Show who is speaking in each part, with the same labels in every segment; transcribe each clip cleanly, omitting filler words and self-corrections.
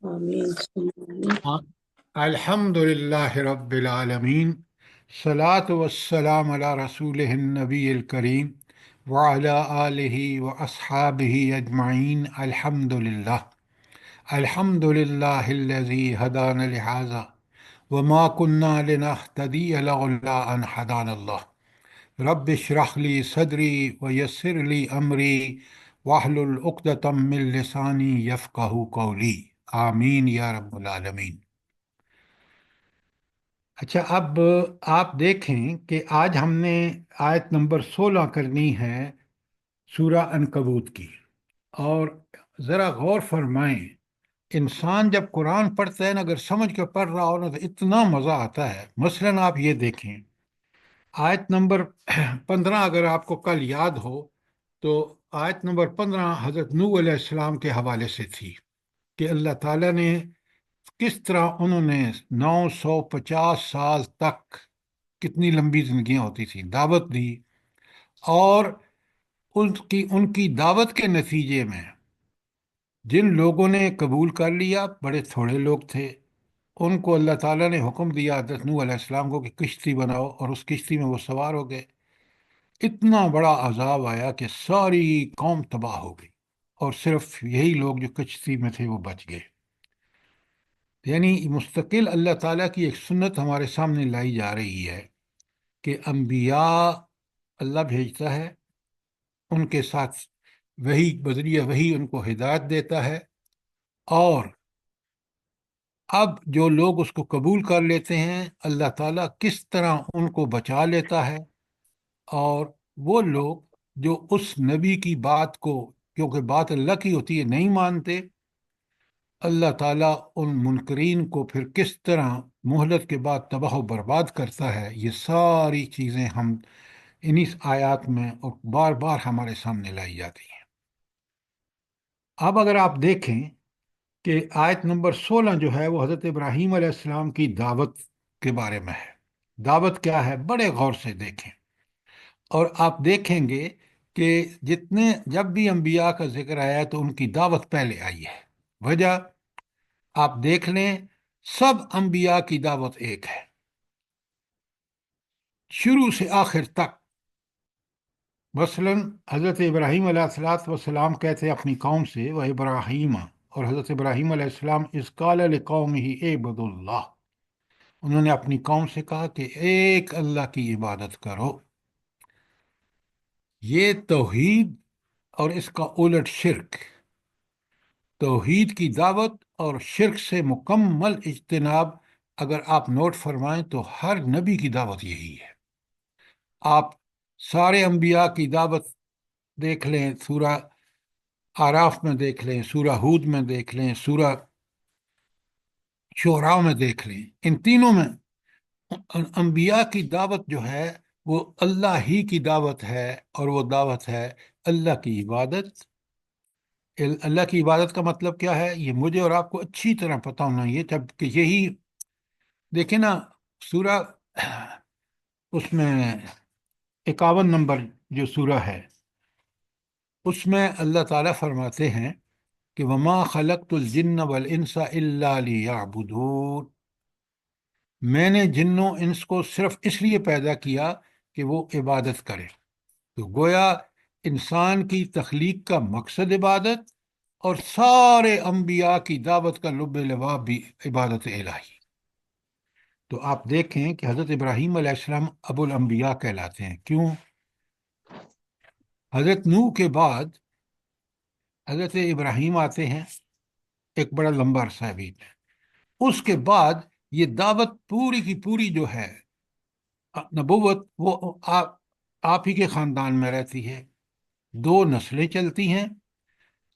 Speaker 1: آمین ثم آمین۔
Speaker 2: الحمد للہ رب العالمین، صلاۃ والسلام علی رسول النبی الکریم وعلی آلہ واصحابہ اجمعین۔ الحمد للہ، الحمد للہ الذی ہدانا لہذا وما كنا لنہتدی لولا ان ہدانا اللہ۔ رب اشرح لی صدری ویسر لی امری واحلل عقدۃ من لسانی یفقہوا قولی۔ آمین یا رب العالمین۔ اچھا، اب آپ دیکھیں کہ آج ہم نے آیت نمبر 16 کرنی ہے سورہ عنکبوت کی، اور ذرا غور فرمائیں۔ انسان جب قرآن پڑھتا ہے نا، اگر سمجھ کے پڑھ رہا ہو نا، تو اتنا مزہ آتا ہے۔ مثلاً آپ یہ دیکھیں، آیت نمبر 15 اگر آپ کو کل یاد ہو تو آیت نمبر 15 حضرت نوح علیہ السلام کے حوالے سے تھی کہ اللہ تعالیٰ نے کس طرح انہوں نے 950 سال تک، کتنی لمبی زندگیاں ہوتی تھیں، دعوت دی، اور ان کی دعوت کے نتیجے میں جن لوگوں نے قبول کر لیا، بڑے تھوڑے لوگ تھے، ان کو اللہ تعالیٰ نے حکم دیا حضرت نوح علیہ السلام کو کہ کشتی بناؤ، اور اس کشتی میں وہ سوار ہو گئے۔ اتنا بڑا عذاب آیا کہ ساری قوم تباہ ہو گئی، اور صرف یہی لوگ جو کشتی میں تھے وہ بچ گئے۔ یعنی مستقل اللہ تعالیٰ کی ایک سنت ہمارے سامنے لائی جا رہی ہے کہ انبیاء اللہ بھیجتا ہے، ان کے ساتھ وہی بذریعہ وہی ان کو ہدایت دیتا ہے، اور اب جو لوگ اس کو قبول کر لیتے ہیں، اللہ تعالیٰ کس طرح ان کو بچا لیتا ہے، اور وہ لوگ جو اس نبی کی بات کو، کیونکہ بات اللہ کی ہوتی ہے، نہیں مانتے، اللہ تعالیٰ ان منکرین کو پھر کس طرح مہلت کے بعد تباہ و برباد کرتا ہے۔ یہ ساری چیزیں ہم انہی آیات میں اور بار بار ہمارے سامنے لائی جاتی ہیں۔ اب اگر آپ دیکھیں کہ آیت نمبر 16 جو ہے وہ حضرت ابراہیم علیہ السلام کی دعوت کے بارے میں ہے۔ دعوت کیا ہے؟ بڑے غور سے دیکھیں، اور آپ دیکھیں گے کہ جب بھی انبیاء کا ذکر آیا ہے تو ان کی دعوت پہلے آئی ہے۔ وجہ آپ دیکھ لیں، سب انبیاء کی دعوت ایک ہے، شروع سے آخر تک۔ مثلا حضرت ابراہیم علیہ السلام کہتے ہیں اپنی قوم سے، وہ ابراہیم، اور حضرت ابراہیم علیہ السلام اذ قال لقومہ اعبدوا اللہ، انہوں نے اپنی قوم سے کہا کہ ایک اللہ کی عبادت کرو۔ یہ توحید اور اس کا الٹ شرک، توحید کی دعوت اور شرک سے مکمل اجتناب۔ اگر آپ نوٹ فرمائیں تو ہر نبی کی دعوت یہی ہے۔ آپ سارے انبیاء کی دعوت دیکھ لیں، سورہ آراف میں دیکھ لیں، سورہ ہود میں دیکھ لیں، سورہ شعراء میں دیکھ لیں، ان تینوں میں انبیاء کی دعوت جو ہے وہ اللہ ہی کی دعوت ہے، اور وہ دعوت ہے اللہ کی عبادت۔ اللہ کی عبادت کا مطلب کیا ہے، یہ مجھے اور آپ کو اچھی طرح پتہ ہونا یہ، جب کہ یہی دیکھیں نا، سورہ اس میں 51 نمبر جو سورہ ہے، اس میں اللہ تعالیٰ فرماتے ہیں کہ وما خلقت الجن والانس الا لیعبدون، میں نے جنوں انس کو صرف اس لیے پیدا کیا کہ وہ عبادت کرے۔ تو گویا انسان کی تخلیق کا مقصد عبادت، اور سارے انبیاء کی دعوت کا لب لباب بھی عبادت الہی۔ تو آپ دیکھیں کہ حضرت ابراہیم علیہ السلام ابو الانبیاء کہلاتے ہیں۔ کیوں؟ حضرت نوح کے بعد حضرت ابراہیم آتے ہیں، ایک بڑا لمبا عرصہ بھی، اس کے بعد یہ دعوت پوری کی پوری جو ہے، نبوت، وہ آپ ہی کے خاندان میں رہتی ہے۔ دو نسلیں چلتی ہیں،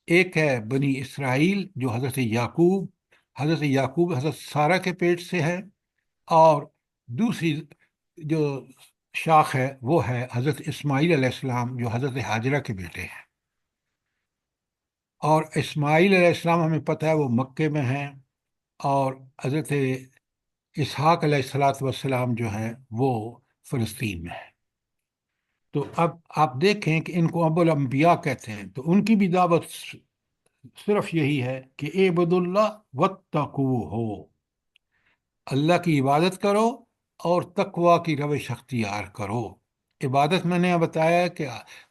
Speaker 2: ایک ہے بنی اسرائیل جو حضرت یعقوب حضرت سارہ کے پیٹ سے ہے، اور دوسری جو شاخ ہے وہ ہے حضرت اسماعیل علیہ السلام جو حضرت حاجرہ کے بیٹے ہیں۔ اور اسماعیل علیہ السلام ہمیں پتہ ہے وہ مکے میں ہیں، اور حضرت اسحاق علیہ السلام جو ہیں وہ فلسطین میں ہیں۔ تو اب آپ دیکھیں کہ ان کو ابو الانبیاء کہتے ہیں، تو ان کی بھی دعوت صرف یہی ہے کہ اعبد اللہ واتقو ہو، اللہ کی عبادت کرو اور تقوی کی روش اختیار کرو۔ عبادت میں نے بتایا کہ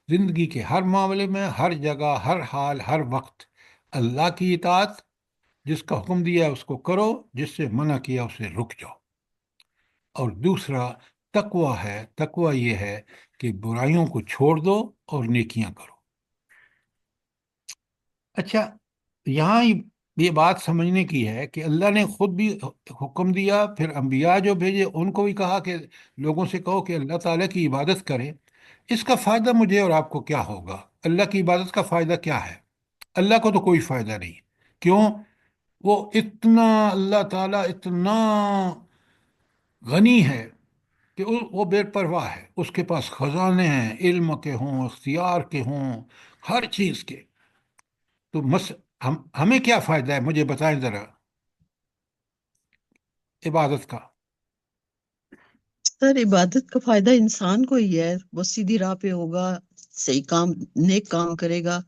Speaker 2: زندگی کے ہر معاملے میں، ہر جگہ، ہر حال، ہر وقت اللہ کی اطاعت، جس کا حکم دیا ہے اس کو کرو، جس سے منع کیا اسے رک جاؤ۔ اور دوسرا تقوی ہے، تقوی یہ ہے کہ برائیوں کو چھوڑ دو اور نیکیاں کرو۔ اچھا، یہاں یہ بات سمجھنے کی ہے کہ اللہ نے خود بھی حکم دیا، پھر انبیاء جو بھیجے ان کو بھی کہا کہ لوگوں سے کہو کہ اللہ تعالیٰ کی عبادت کریں۔ اس کا فائدہ مجھے اور آپ کو کیا ہوگا؟ اللہ کی عبادت کا فائدہ کیا ہے؟ اللہ کو تو کوئی فائدہ نہیں۔ کیوں؟ وہ اتنا، اللہ تعالیٰ اتنا غنی ہے کہ وہ بے پرواہ ہے، اس کے پاس خزانے ہیں، علم کے ہوں، اختیار کے ہوں، ہر چیز کے۔ تو ہمیں کیا فائدہ ہے؟ مجھے بتائیں ذرا عبادت کا۔
Speaker 1: سر عبادت کا فائدہ انسان کو ہی ہے، وہ سیدھی راہ پہ ہوگا، صحیح کام، نیک کام کرے گا،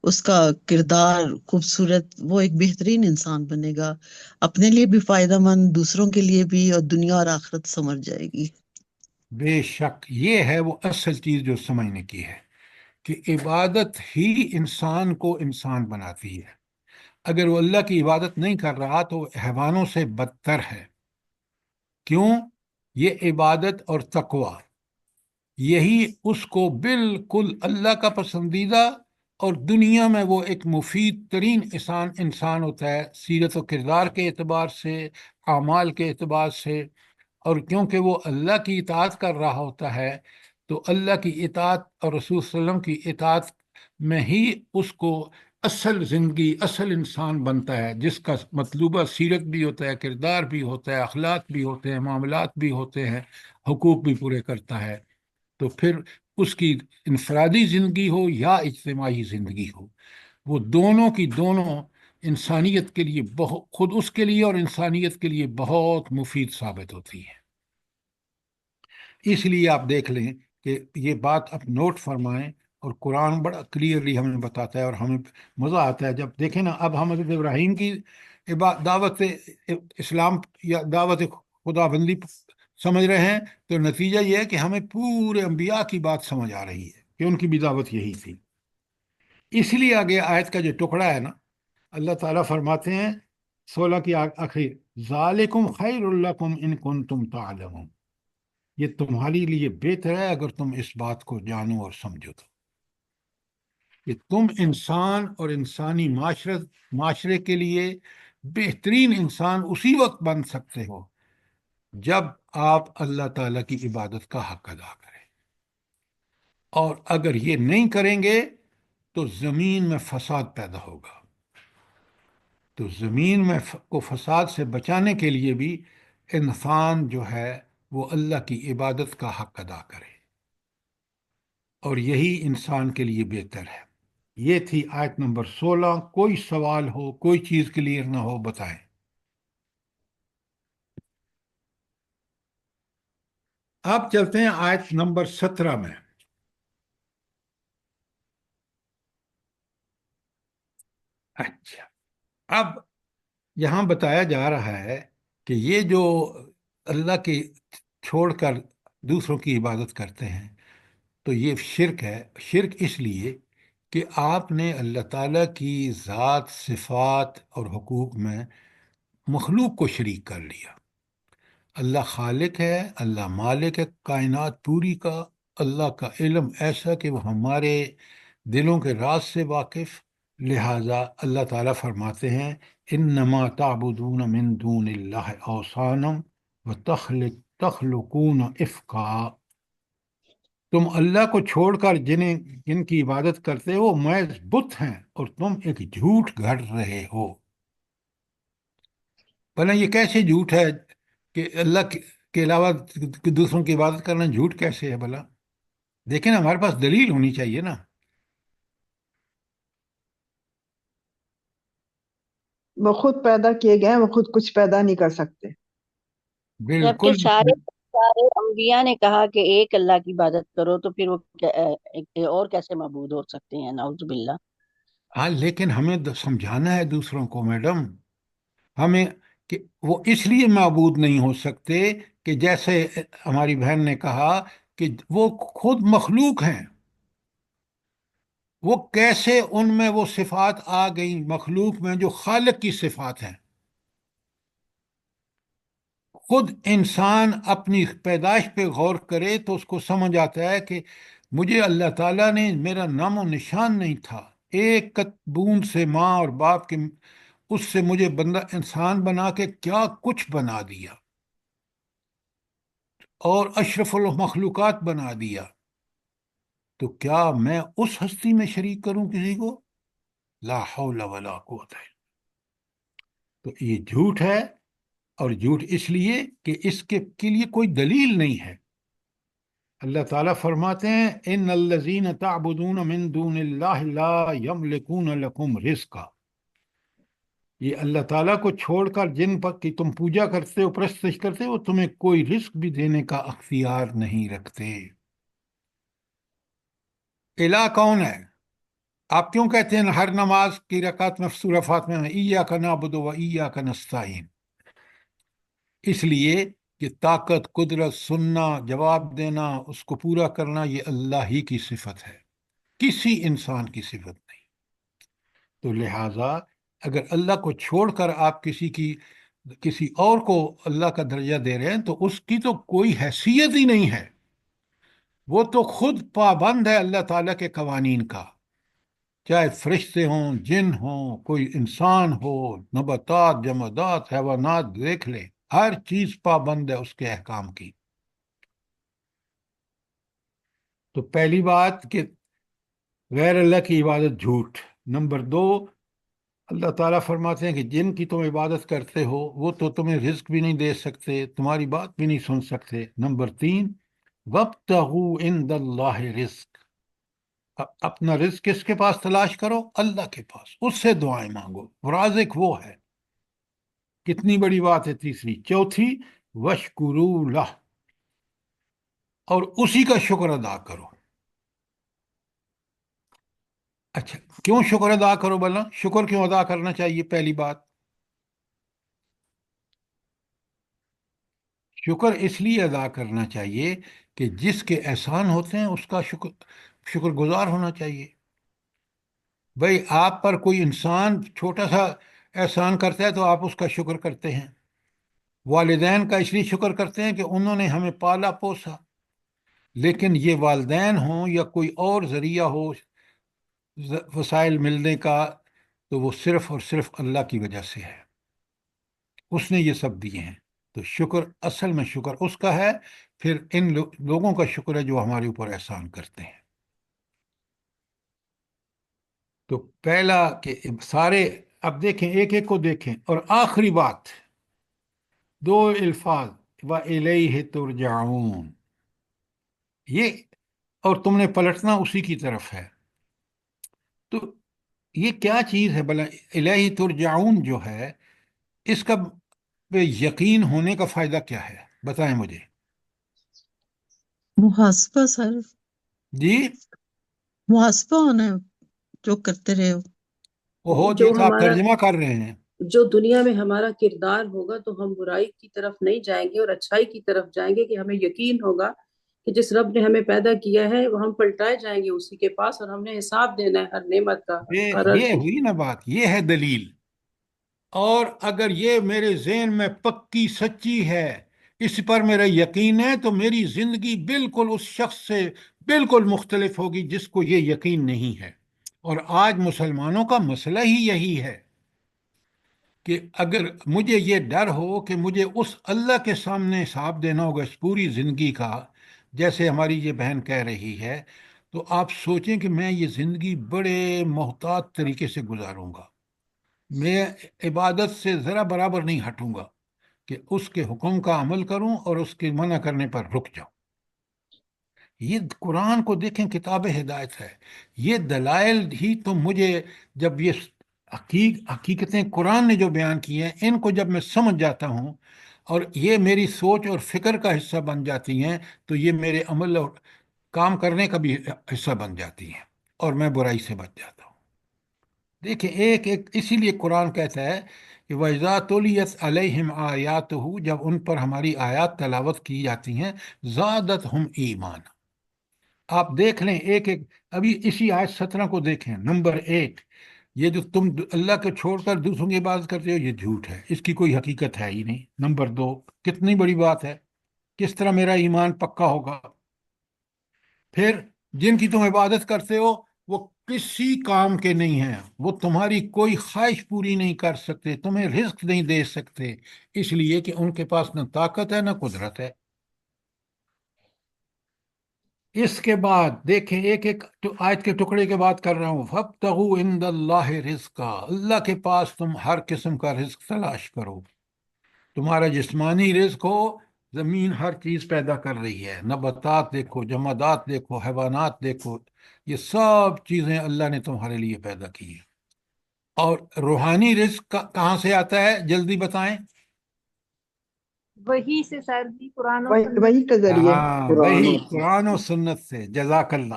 Speaker 1: اس کا کردار خوبصورت، وہ ایک بہترین انسان بنے گا، اپنے لیے بھی فائدہ مند، دوسروں کے لیے بھی، اور دنیا اور آخرت سمجھ جائے گی۔
Speaker 2: بے شک یہ ہے وہ اصل چیز جو سمجھنے کی ہے، کہ عبادت ہی انسان کو انسان بناتی ہے۔ اگر وہ اللہ کی عبادت نہیں کر رہا تو وہ حیوانوں سے بدتر ہے۔ کیوں؟ یہ عبادت اور تقوی یہی اس کو بالکل اللہ کا پسندیدہ، اور دنیا میں وہ ایک مفید ترین انسان ہوتا ہے، سیرت و کردار کے اعتبار سے، اعمال کے اعتبار سے۔ اور کیونکہ وہ اللہ کی اطاعت کر رہا ہوتا ہے، تو اللہ کی اطاعت اور رسول صلی اللہ علیہ وسلم کی اطاعت میں ہی اس کو اصل زندگی، اصل انسان بنتا ہے، جس کا مطلوبہ سیرت بھی ہوتا ہے، کردار بھی ہوتا ہے، اخلاق بھی ہوتے ہیں، معاملات بھی ہوتے ہیں، حقوق بھی پورے کرتا ہے۔ تو پھر اس کی انفرادی زندگی ہو یا اجتماعی زندگی ہو، وہ دونوں کی دونوں انسانیت کے لیے بہت، خود اس کے لیے اور انسانیت کے لیے بہت مفید ثابت ہوتی ہے۔ اس لیے آپ دیکھ لیں کہ یہ بات آپ نوٹ فرمائیں، اور قرآن بڑا کلیئرلی ہمیں بتاتا ہے، اور ہمیں مزہ آتا ہے جب دیکھیں نا، اب ہم حضرت ابراہیم کی دعوت اسلام یا دعوت خدا بندی سمجھ رہے ہیں، تو نتیجہ یہ ہے کہ ہمیں پورے انبیاء کی بات سمجھ آ رہی ہے کہ ان کی بھی دعوت یہی تھی۔ اس لیے آگے آیت کا جو ٹکڑا ہے نا، اللہ تعالیٰ فرماتے ہیں 16 کی آخر، ذالکم خیر لکم ان کنتم تعلمون، یہ تمہارے لیے بہتر ہے اگر تم اس بات کو جانو اور سمجھو تو، کہ تم انسان اور انسانی معاشرے کے لیے بہترین انسان اسی وقت بن سکتے ہو جب آپ اللہ تعالیٰ کی عبادت کا حق ادا کریں۔ اور اگر یہ نہیں کریں گے تو زمین میں فساد پیدا ہوگا۔ تو زمین میں کو فساد سے بچانے کے لیے بھی انسان جو ہے وہ اللہ کی عبادت کا حق ادا کرے، اور یہی انسان کے لیے بہتر ہے۔ یہ تھی آیت نمبر 16۔ کوئی سوال ہو، کوئی چیز کلیئر نہ ہو، بتائیں۔ اب چلتے ہیں آیت نمبر 17 میں۔ اچھا، اب یہاں بتایا جا رہا ہے کہ یہ جو اللہ کے چھوڑ کر دوسروں کی عبادت کرتے ہیں، تو یہ شرک ہے۔ شرک اس لیے کہ آپ نے اللہ تعالیٰ کی ذات، صفات اور حقوق میں مخلوق کو شریک کر لیا۔ اللہ خالق ہے، اللہ مالک ہے کائنات پوری کا، اللہ کا علم ایسا کہ وہ ہمارے دلوں کے راز سے واقف۔ لہٰذا اللہ تعالیٰ فرماتے ہیں، انما تعبدون من دون اللہ اوثانا تخلقون افکا، تم اللہ کو چھوڑ کر جن کی عبادت کرتے ہو وہ محض بت ہیں، اور تم ایک جھوٹ گھڑ رہے ہو۔ بھلا یہ کیسے جھوٹ ہے کہ اللہ کے علاوہ دوسروں کی عبادت کرنا جھوٹ کیسے ہے بھلا؟ دیکھیں نا، ہمارے پاس دلیل ہونی چاہیے نا۔
Speaker 3: وہ خود پیدا کیے گئے ہیں، وہ خود کچھ پیدا نہیں کر سکتے۔
Speaker 4: جبکہ
Speaker 2: بالکل۔
Speaker 4: سارے سارے انبیاء نے کہا کہ ایک اللہ کی عبادت کرو، تو پھر وہ اور کیسے معبود ہو سکتے ہیں؟ نعوذ باللہ۔
Speaker 2: ہاں لیکن ہمیں سمجھانا ہے دوسروں کو میڈم، ہمیں، کہ وہ اس لیے معبود نہیں ہو سکتے کہ جیسے ہماری بہن نے کہا کہ وہ خود مخلوق ہیں، وہ کیسے ان میں وہ صفات آ گئیں مخلوق میں جو خالق کی صفات ہیں؟ خود انسان اپنی پیدائش پہ غور کرے تو اس کو سمجھ آتا ہے کہ مجھے اللہ تعالیٰ نے، میرا نام و نشان نہیں تھا، ایک بوند سے ماں اور باپ کے اس سے مجھے بندہ انسان بنا کے کیا کچھ بنا دیا، اور اشرف المخلوقات بنا دیا، تو کیا میں اس ہستی میں شریک کروں کسی کو؟ لا حول ولا قوت ہے۔ تو یہ جھوٹ ہے، اور جھوٹ اس لیے کہ اس کے لیے کوئی دلیل نہیں ہے۔ اللہ تعالیٰ فرماتے ہیں ان الذین تعبدون من دون اللہ لا یملکون لکم رزقا، یہ اللہ تعالیٰ کو چھوڑ کر جن پر کہ تم پوجا کرتے ہو، پرستش کرتے ہو، وہ تمہیں کوئی رزق بھی دینے کا اختیار نہیں رکھتے۔ الہ کون ہے؟ آپ کیوں کہتے ہیں ہر نماز کی رکعت میں سورہ فاتحہ میں ایاک نعبد و ایاک نستعین؟ اس لیے کہ طاقت، قدرت، سننا، جواب دینا، اس کو پورا کرنا، یہ اللہ ہی کی صفت ہے، کسی انسان کی صفت نہیں۔ تو لہٰذا اگر اللہ کو چھوڑ کر آپ کسی اور کو اللہ کا درجہ دے رہے ہیں تو اس کی تو کوئی حیثیت ہی نہیں ہے، وہ تو خود پابند ہے اللہ تعالیٰ کے قوانین کا، چاہے فرشتے ہوں، جن ہوں، کوئی انسان ہو، نباتات، جمادات، حیوانات، دیکھ لیں، ہر چیز پابند ہے اس کے احکام کی۔ تو پہلی بات کہ غیر اللہ کی عبادت جھوٹ۔ نمبر دو، اللہ تعالیٰ فرماتے ہیں کہ جن کی تم عبادت کرتے ہو وہ تو تمہیں رزق بھی نہیں دے سکتے، تمہاری بات بھی نہیں سن سکتے۔ نمبر تین، وَابْتَغُوا عِندَ اللَّهِ رزق، اپنا رزق کس کے پاس تلاش کرو؟ اللہ کے پاس، اس سے دعائیں مانگو، رازق وہ ہے۔ کتنی بڑی بات ہے تیسری۔ چوتھی، وَاشْكُرُوا لَهُ، اور اسی کا شکر ادا کرو۔ اچھا، کیوں شکر ادا کرو بلا؟ شکر کیوں ادا کرنا چاہیے؟ پہلی بات، شکر اس لیے ادا کرنا چاہیے کہ جس کے احسان ہوتے ہیں اس کا شکر گزار ہونا چاہیے۔ بھئی آپ پر کوئی انسان چھوٹا سا احسان کرتا ہے تو آپ اس کا شکر کرتے ہیں۔ والدین کا اس لیے شکر کرتے ہیں کہ انہوں نے ہمیں پالا پوسا، لیکن یہ والدین ہوں یا کوئی اور ذریعہ ہو وسائل ملنے کا، تو وہ صرف اور صرف اللہ کی وجہ سے ہے، اس نے یہ سب دیے ہیں۔ تو شکر، اصل میں شکر اس کا ہے، پھر ان لوگوں کا شکر ہے جو ہمارے اوپر احسان کرتے ہیں۔ تو پہلا کہ سارے، اب دیکھیں ایک ایک کو دیکھیں، اور آخری بات، دو الفاظ، وَإِلَيْهِ تُرْجَعُونَ، یہ، اور تم نے پلٹنا اسی کی طرف ہے۔ تو یہ کیا چیز ہے بھلا الہی ترجعون جو ہے، اس کا پہ یقین ہونے کا فائدہ کیا ہے؟ بتائیں مجھے۔
Speaker 1: محاسبہ سر،
Speaker 2: جی؟
Speaker 1: محاسبہ ہونا ہے جو کرتے رہے ہو۔
Speaker 2: اوہو
Speaker 5: جو
Speaker 2: جی، تو آپ
Speaker 5: ہمارا
Speaker 2: ترجمہ کر رہے ہیں۔
Speaker 5: جو دنیا میں ہمارا کردار ہوگا تو ہم برائی کی طرف نہیں جائیں گے اور اچھائی کی طرف جائیں گے، کہ ہمیں یقین ہوگا کہ جس رب نے ہمیں پیدا کیا ہے وہ ہم پلٹائے جائیں گے اسی کے پاس، اور ہم نے حساب دینا ہے ہر نعمت کا، ہر
Speaker 2: یہ ہوئی نا بات، یہ ہے دلیل۔ اور اگر یہ میرے ذہن میں پکی سچی ہے، اس پر میرا یقین ہے، تو میری زندگی بالکل اس شخص سے بالکل مختلف ہوگی جس کو یہ یقین نہیں ہے۔ اور آج مسلمانوں کا مسئلہ ہی یہی ہے کہ اگر مجھے یہ ڈر ہو کہ مجھے اس اللہ کے سامنے حساب دینا ہوگا اس پوری زندگی کا، جیسے ہماری یہ بہن کہہ رہی ہے، تو آپ سوچیں کہ میں یہ زندگی بڑے محتاط طریقے سے گزاروں گا، میں عبادت سے ذرا برابر نہیں ہٹوں گا کہ اس کے حکم کا عمل کروں اور اس کے منع کرنے پر رک جاؤں۔ یہ قرآن کو دیکھیں، کتاب ہدایت ہے۔ یہ دلائل ہی تو مجھے، جب یہ حقیقتیں قرآن نے جو بیان کی ہیں، ان کو جب میں سمجھ جاتا ہوں اور یہ میری سوچ اور فکر کا حصہ بن جاتی ہیں، تو یہ میرے عمل اور کام کرنے کا بھی حصہ بن جاتی ہیں، اور میں برائی سے بچ جاتا ہوں۔ دیکھیں ایک ایک، اسی لیے قرآن کہتا ہے کہ وَإِذَا تُلِيَتْ عَلَيْهِمْ آيَاتُهُ، جب ان پر ہماری آیات تلاوت کی جاتی ہیں، زادتہم ایمان، آپ دیکھ لیں ایک ایک، ابھی اسی آیت 17 کو دیکھیں، نمبر 1، یہ جو تم اللہ کو چھوڑ کر دوسروں کی عبادت کرتے ہو یہ جھوٹ ہے، اس کی کوئی حقیقت ہے ہی نہیں۔ نمبر 2، کتنی بڑی بات ہے، کس طرح میرا ایمان پکا ہوگا؟ پھر جن کی تم عبادت کرتے ہو وہ کسی کام کے نہیں ہیں، وہ تمہاری کوئی خواہش پوری نہیں کر سکتے، تمہیں رزق نہیں دے سکتے، اس لیے کہ ان کے پاس نہ طاقت ہے نہ قدرت ہے۔ اس کے بعد دیکھیں ایک ایک آیت کے ٹکڑے کے بات کر رہا ہوں، فَابْتَغُوا عِندَ اللَّهِ رِزْقًا، اللہ کے پاس تم ہر قسم کا رزق تلاش کرو۔ تمہارا جسمانی رزق ہو، زمین ہر چیز پیدا کر رہی ہے، نباتات دیکھو، جمادات دیکھو، حیوانات دیکھو، یہ سب چیزیں اللہ نے تمہارے لیے پیدا کی ہیں۔ اور روحانی رزق کہاں سے آتا ہے، جلدی بتائیں؟
Speaker 6: وہی سے سر جی، قرآن و
Speaker 3: وہی
Speaker 6: سنت
Speaker 3: وہی کے ذریعے
Speaker 2: ہاں، وہی قرآن و سنت سے، جزاک اللہ۔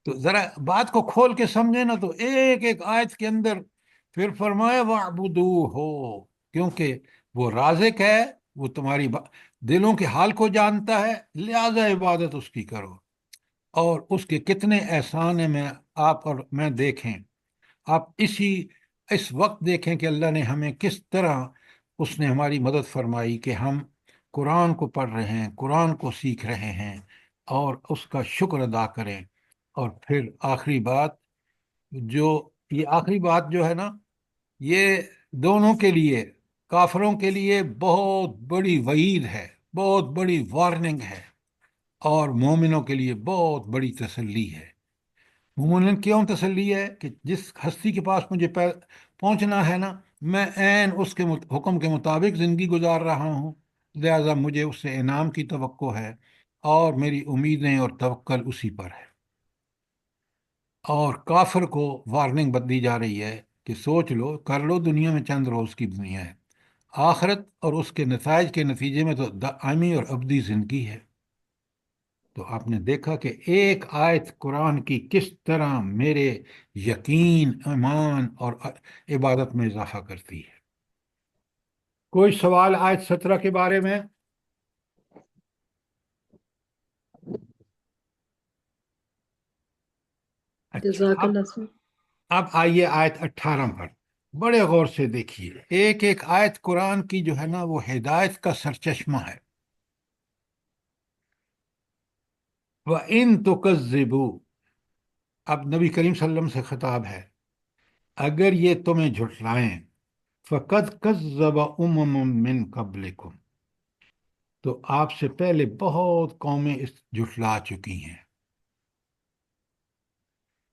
Speaker 2: تو ذرا بات کو کھول کے سمجھے نا، تو ایک ایک آیت کے اندر پھر فرمایا وَاعْبُدُوهُ، کیونکہ وہ رازق ہے، وہ تمہاری دلوں کے حال کو جانتا ہے، لہذا عبادت اس کی کرو۔ اور اس کے کتنے احسان ہیں، میں آپ اور میں دیکھیں، آپ اس وقت دیکھیں کہ اللہ نے ہمیں کس طرح اس نے ہماری مدد فرمائی کہ ہم قرآن کو پڑھ رہے ہیں، قرآن کو سیکھ رہے ہیں، اور اس کا شکر ادا کریں۔ اور پھر آخری بات، یہ آخری بات جو ہے نا، یہ دونوں کے لیے، کافروں کے لیے بہت بڑی وعید ہے، بہت بڑی وارننگ ہے، اور مومنوں کے لیے بہت بڑی تسلی ہے۔ مومن کیوں تسلی ہے؟ کہ جس ہستی کے پاس مجھے پہنچنا ہے نا، میں عین اس کے حکم کے مطابق زندگی گزار رہا ہوں، لہذا مجھے اس سے انعام کی توقع ہے، اور میری امیدیں اور توکل اسی پر ہے۔ اور کافر کو وارننگ دی جا رہی ہے کہ سوچ لو، کر لو، دنیا میں چند روز کی دنیا ہے، آخرت اور اس کے نتائج کے نتیجے میں تو دائمی اور ابدی زندگی ہے۔ تو آپ نے دیکھا کہ ایک آیت قرآن کی کس طرح میرے یقین، ایمان اور عبادت میں اضافہ کرتی ہے۔ کوئی سوال آیت 17 کے بارے میں؟
Speaker 5: جزاک
Speaker 2: اچھا،
Speaker 5: اللہ سر۔
Speaker 2: اب آئیے آیت 18 پر، بڑے غور سے دیکھیے، ایک ایک آیت قرآن کی جو ہے نا وہ ہدایت کا سرچشمہ ہے۔ وَإِن تُكَذِّبُوا، اب نبی کریم صلی اللہ علیہ وسلم سے خطاب ہے، اگر یہ تمہیں جھٹلائیں، فَقَدْ كَذَّبَ أُمَمٌ مِّن قَبْلِكُمْ، تو آپ سے پہلے بہت قومیں اس جھٹلا چکی ہیں۔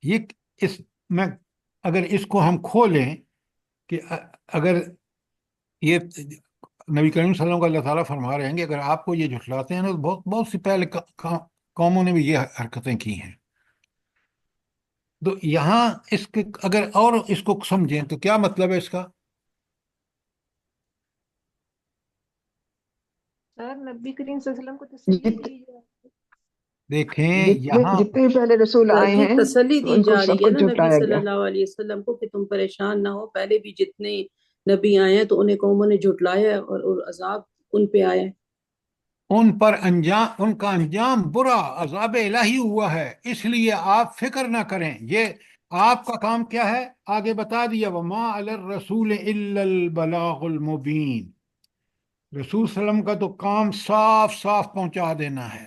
Speaker 2: یہ اس میں اگر اس کو ہم کھولیں کہ اگر یہ نبی کریم صلی اللہ علیہ وسلم کو اللہ تعالیٰ فرما رہے ہیں کہ اگر آپ کو یہ جھٹلاتے ہیں نا، تو بہت بہت سی پہلے قوموں نے بھی یہ حرکتیں کی ہیں۔ تو یہاں اس کے اگر اور اس کو سمجھیں تو کیا مطلب ہے اس کا؟
Speaker 6: سر نبی کریم صلی اللہ علیہ وسلم کو تسلی
Speaker 3: جت-
Speaker 6: دی جائے۔
Speaker 2: دیکھیں
Speaker 3: جتنے
Speaker 2: یہاں
Speaker 3: جتنے بھی پہلے رسول آئے
Speaker 5: یہ
Speaker 3: ہیں
Speaker 5: تسلی دی
Speaker 3: ان کو
Speaker 5: جا
Speaker 3: سب
Speaker 5: رہی ہے
Speaker 3: کچھ
Speaker 5: نا نبی
Speaker 3: جھٹلایا
Speaker 5: صلی
Speaker 3: گیا۔
Speaker 5: اللہ علیہ وسلم کو کہ تم پریشان نہ ہو، پہلے بھی جتنے نبی آئے ہیں تو انہیں قوموں نے جھٹلایا ہے، اور عذاب ان پہ آیا ہے۔
Speaker 2: ان پر ان کا انجام برا، عذاب الہی ہوا ہے، اس لیے آپ فکر نہ کریں۔ یہ آپ کا کام کیا ہے؟ آگے بتا دیا، وَمَا عَلَى الرَّسُولِ إِلَّا الْبَلَاغُ الْمُبِينُ، رسول صلی اللہ علیہ وسلم کا تو کام صاف صاف پہنچا دینا ہے۔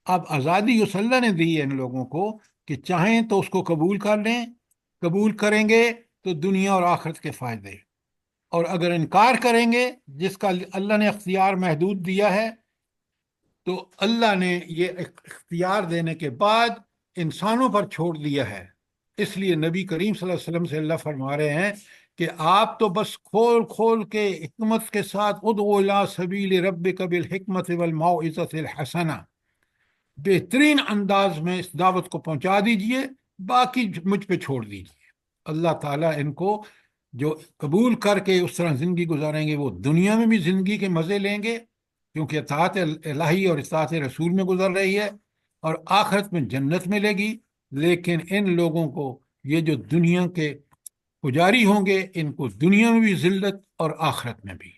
Speaker 2: اب آزادی اس اللہ نے دی ہے ان لوگوں کو کہ چاہیں تو اس کو قبول کر لیں، قبول کریں گے تو دنیا اور آخرت کے فائدے، اور اگر انکار کریں گے، جس کا اللہ نے اختیار محدود دیا ہے، تو اللہ نے یہ اختیار دینے کے بعد انسانوں پر چھوڑ دیا ہے۔ اس لیے نبی کریم صلی اللہ علیہ وسلم سے اللہ فرما رہے ہیں کہ آپ تو بس کھول کھول کے حکمت کے ساتھ ادعو الی سبیل ربک بالحکمت والموعظۃ الحسنہ، بہترین انداز میں اس دعوت کو پہنچا دیجئے، باقی مجھ پہ چھوڑ دیجئے۔ اللہ تعالیٰ ان کو جو قبول کر کے اس طرح زندگی گزاریں گے، وہ دنیا میں بھی زندگی کے مزے لیں گے، کیونکہ اطاعت الہی اور اطاعت رسول میں گزر رہی ہے، اور آخرت میں جنت ملے گی۔ لیکن ان لوگوں کو یہ جو دنیا کے پجاری ہوں گے، ان کو دنیا میں بھی ذلت اور آخرت میں بھی۔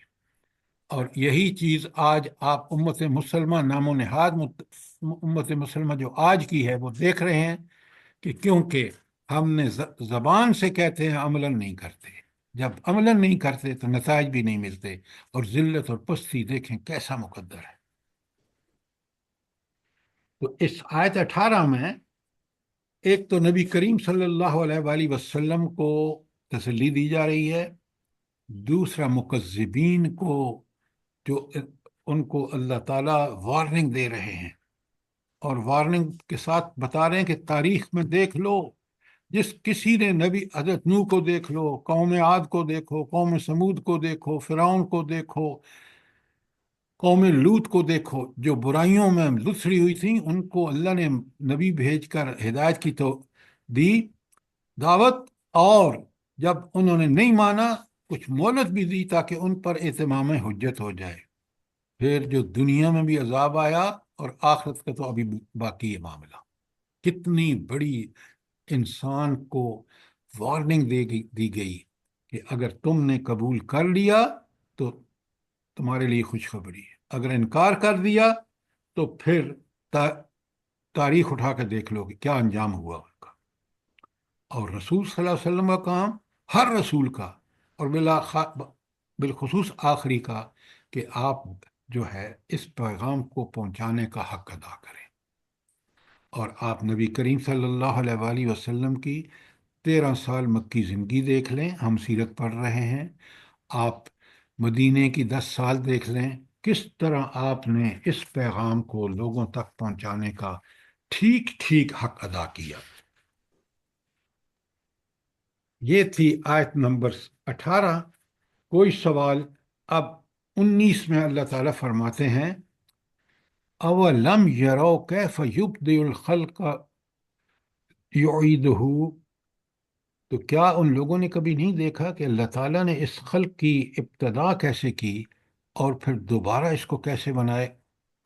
Speaker 2: اور یہی چیز آج آپ امت مسلمہ نام و نہاد امت مسلمہ جو آج کی ہے وہ دیکھ رہے ہیں کہ کیونکہ ہم نے زبان سے کہتے ہیں، عملاً نہیں کرتے۔ جب عملاً نہیں کرتے تو نتائج بھی نہیں ملتے، اور ذلت اور پستی دیکھیں کیسا مقدر ہے۔ تو اس آیت 18 میں ایک تو نبی کریم صلی اللہ علیہ وآلہ وسلم کو تسلی دی جا رہی ہے، دوسرا مکذبین کو جو ان کو اللہ تعالیٰ وارننگ دے رہے ہیں، اور وارننگ کے ساتھ بتا رہے ہیں کہ تاریخ میں دیکھ لو، جس کسی نے نبی حضرت نوح کو دیکھ لو، قوم عاد کو دیکھو، قوم سمود کو دیکھو، فرعون کو دیکھو، قوم لوط کو دیکھو، جو برائیوں میں لتھڑی ہوئی تھیں، ان کو اللہ نے نبی بھیج کر ہدایت کی تو دی دعوت، اور جب انہوں نے نہیں مانا کچھ مہلت بھی دی تاکہ ان پر اتمام حجت ہو جائے۔ پھر جو دنیا میں بھی عذاب آیا، اور آخرت کا تو ابھی باقی ہے معاملہ۔ کتنی بڑی انسان کو وارننگ دی گئی کہ اگر تم نے قبول کر لیا تو تمہارے لیے خوشخبری ہے، اگر انکار کر دیا تو پھر تاریخ اٹھا کے دیکھ لو کہ کیا انجام ہوا ان کا۔ اور رسول صلی اللہ علیہ وسلم کا کام، ہر رسول کا، اور بالخصوص آخری کا، کہ آپ جو ہے اس پیغام کو پہنچانے کا حق ادا کریں۔ اور آپ نبی کریم صلی اللہ علیہ وآلہ وسلم کی 13 سال مکی زندگی دیکھ لیں، ہم سیرت پڑھ رہے ہیں، آپ مدینے کی 10 سال دیکھ لیں، کس طرح آپ نے اس پیغام کو لوگوں تک پہنچانے کا ٹھیک ٹھیک حق ادا کیا۔ یہ تھی آیت نمبر 18۔ کوئی سوال؟ اب 19 میں اللہ تعالیٰ فرماتے ہیں اولم یرو کیف یبدئ الخلق یعیدہ، تو کیا ان لوگوں نے کبھی نہیں دیکھا کہ اللہ تعالیٰ نے اس خلق کی ابتدا کیسے کی اور پھر دوبارہ اس کو کیسے بنائے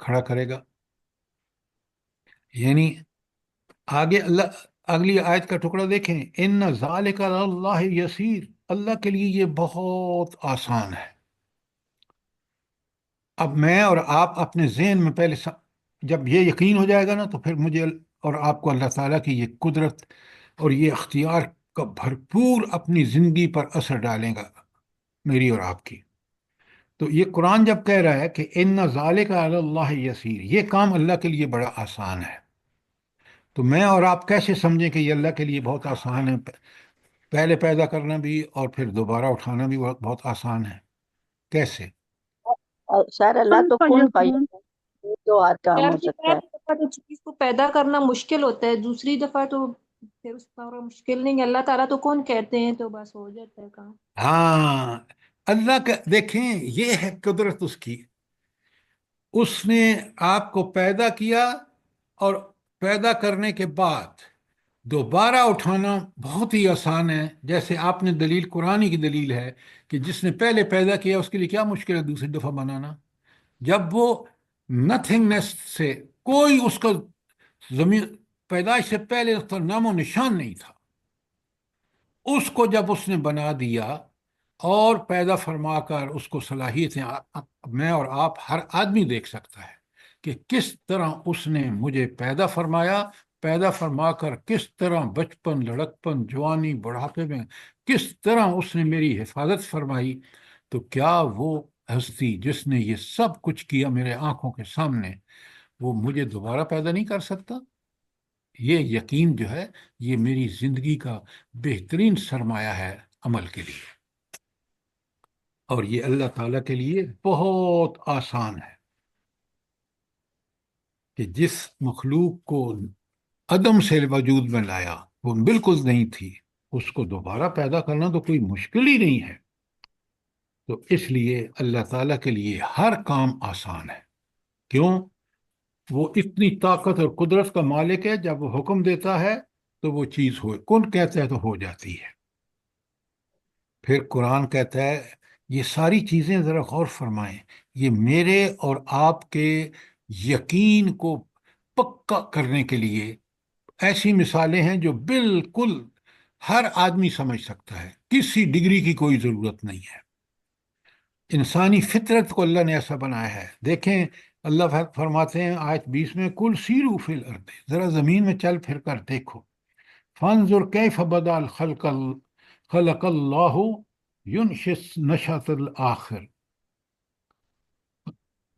Speaker 2: کھڑا کرے گا؟ یعنی آگے اللہ اگلی آیت کا ٹکڑا دیکھیں، ان ذالک علی اللہ یسیر، اللہ کے لیے یہ بہت آسان ہے۔ اب میں اور آپ اپنے ذہن میں پہلے جب یہ یقین ہو جائے گا نا، تو پھر مجھے اور آپ کو اللہ تعالیٰ کی یہ قدرت اور یہ اختیار کا بھرپور اپنی زندگی پر اثر ڈالے گا، میری اور آپ کی۔ تو یہ قرآن جب کہہ رہا ہے کہ ان ذالک علی اللہ یسیر، یہ کام اللہ کے لیے بڑا آسان ہے، تو میں اور آپ کیسے سمجھیں کہ یہ اللہ کے لیے بہت آسان ہے؟ پہلے پیدا کرنا بھی اور پھر دوبارہ اٹھانا بھی بہت آسان ہے، کیسے؟
Speaker 4: شاید اللہ تو کن فیکون دو ہاتھ کام ہو سکتا ہے۔
Speaker 6: پہلی دفعہ تو چیز کو پیدا کرنا مشکل ہوتا ہے، دوسری دفعہ تو پھر اس کا مشکل نہیں ہے، اللہ تعالیٰ تو کون کہتے ہیں تو بس ہو جاتا ہے کام۔
Speaker 2: ہاں، اللہ کا دیکھیں، یہ ہے قدرت اس کی۔ اس نے آپ کو پیدا کیا، اور پیدا کرنے کے بعد دوبارہ اٹھانا بہت ہی آسان ہے۔ جیسے آپ نے دلیل، قرآن کی دلیل ہے کہ جس نے پہلے پیدا کیا اس کے لیے کیا مشکل ہے دوسری دفعہ بنانا؟ جب وہ نتھنگنیس سے، کوئی اس کا زمین پیدائش سے پہلے اس کا نام و نشان نہیں تھا، اس کو جب اس نے بنا دیا اور پیدا فرما کر اس کو صلاحیتیں، میں اور آپ ہر آدمی دیکھ سکتا ہے کہ کس طرح اس نے مجھے پیدا فرما کر کس طرح بچپن، لڑکپن، جوانی، بڑھاپے میں کس طرح اس نے میری حفاظت فرمائی۔ تو کیا وہ ہستی جس نے یہ سب کچھ کیا میرے آنکھوں کے سامنے، وہ مجھے دوبارہ پیدا نہیں کر سکتا؟ یہ یقین جو ہے، یہ میری زندگی کا بہترین سرمایہ ہے عمل کے لیے، اور یہ اللہ تعالیٰ کے لیے بہت آسان ہے کہ جس مخلوق کو عدم سے وجود میں لایا، وہ بالکل نہیں تھی، اس کو دوبارہ پیدا کرنا تو کوئی مشکل ہی نہیں ہے۔ تو اس لیے اللہ تعالیٰ کے لیے ہر کام آسان ہے۔ کیوں؟ وہ اتنی طاقت اور قدرت کا مالک ہے، جب وہ حکم دیتا ہے تو وہ چیز کن کہتا ہے تو ہو جاتی ہے۔ پھر قرآن کہتا ہے، یہ ساری چیزیں ذرا غور فرمائیں، یہ میرے اور آپ کے یقین کو پکا کرنے کے لیے ایسی مثالیں ہیں جو بالکل ہر آدمی سمجھ سکتا ہے، کسی ڈگری کی کوئی ضرورت نہیں ہے. انسانی فطرت کو اللہ نے ایسا بنایا ہے. دیکھیں اللہ فرماتے ہیں آیت 20 میں کل سیرو فی الارض، ذرا زمین میں چل پھر کر دیکھو. فانظر کیف بدا خلق اللہ ینشئ نشأۃ الآخر.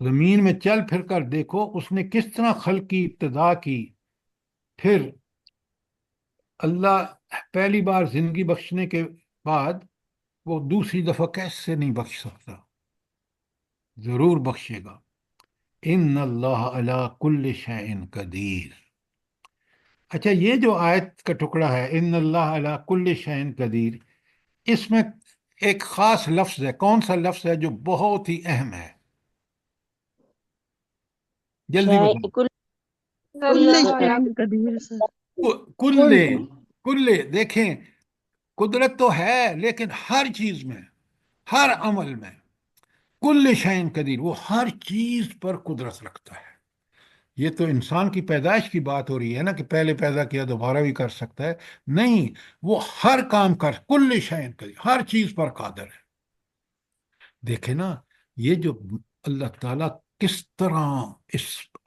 Speaker 2: زمین میں چل پھر کر دیکھو اس نے کس طرح خلق کی ابتدا کی. پھر اللہ پہلی بار زندگی بخشنے کے بعد وہ دوسری دفعہ کیسے نہیں بخش سکتا؟ ضرور بخشے گا. ان اللہ علی کل شیء قدیر. اچھا، یہ جو آیت کا ٹکڑا ہے ان اللہ علی کل شیء قدیر، اس میں ایک خاص لفظ ہے. کون سا لفظ ہے جو بہت ہی اہم ہے؟ جلدی
Speaker 4: شے
Speaker 2: بتائیں.
Speaker 4: کل
Speaker 1: کل
Speaker 6: اللہ
Speaker 1: شیء قدیر سر.
Speaker 2: کل کل دیکھیں، قدرت تو ہے لیکن ہر چیز میں، ہر عمل میں کل شیء قدیر، وہ ہر چیز پر قدرت رکھتا ہے. یہ تو انسان کی پیدائش کی بات ہو رہی ہے نا کہ پہلے پیدا کیا دوبارہ بھی کر سکتا ہے. نہیں، وہ ہر کام کل شیء قدیر، ہر چیز پر قادر ہے. دیکھیں نا یہ جو اللہ تعالیٰ کس طرح اس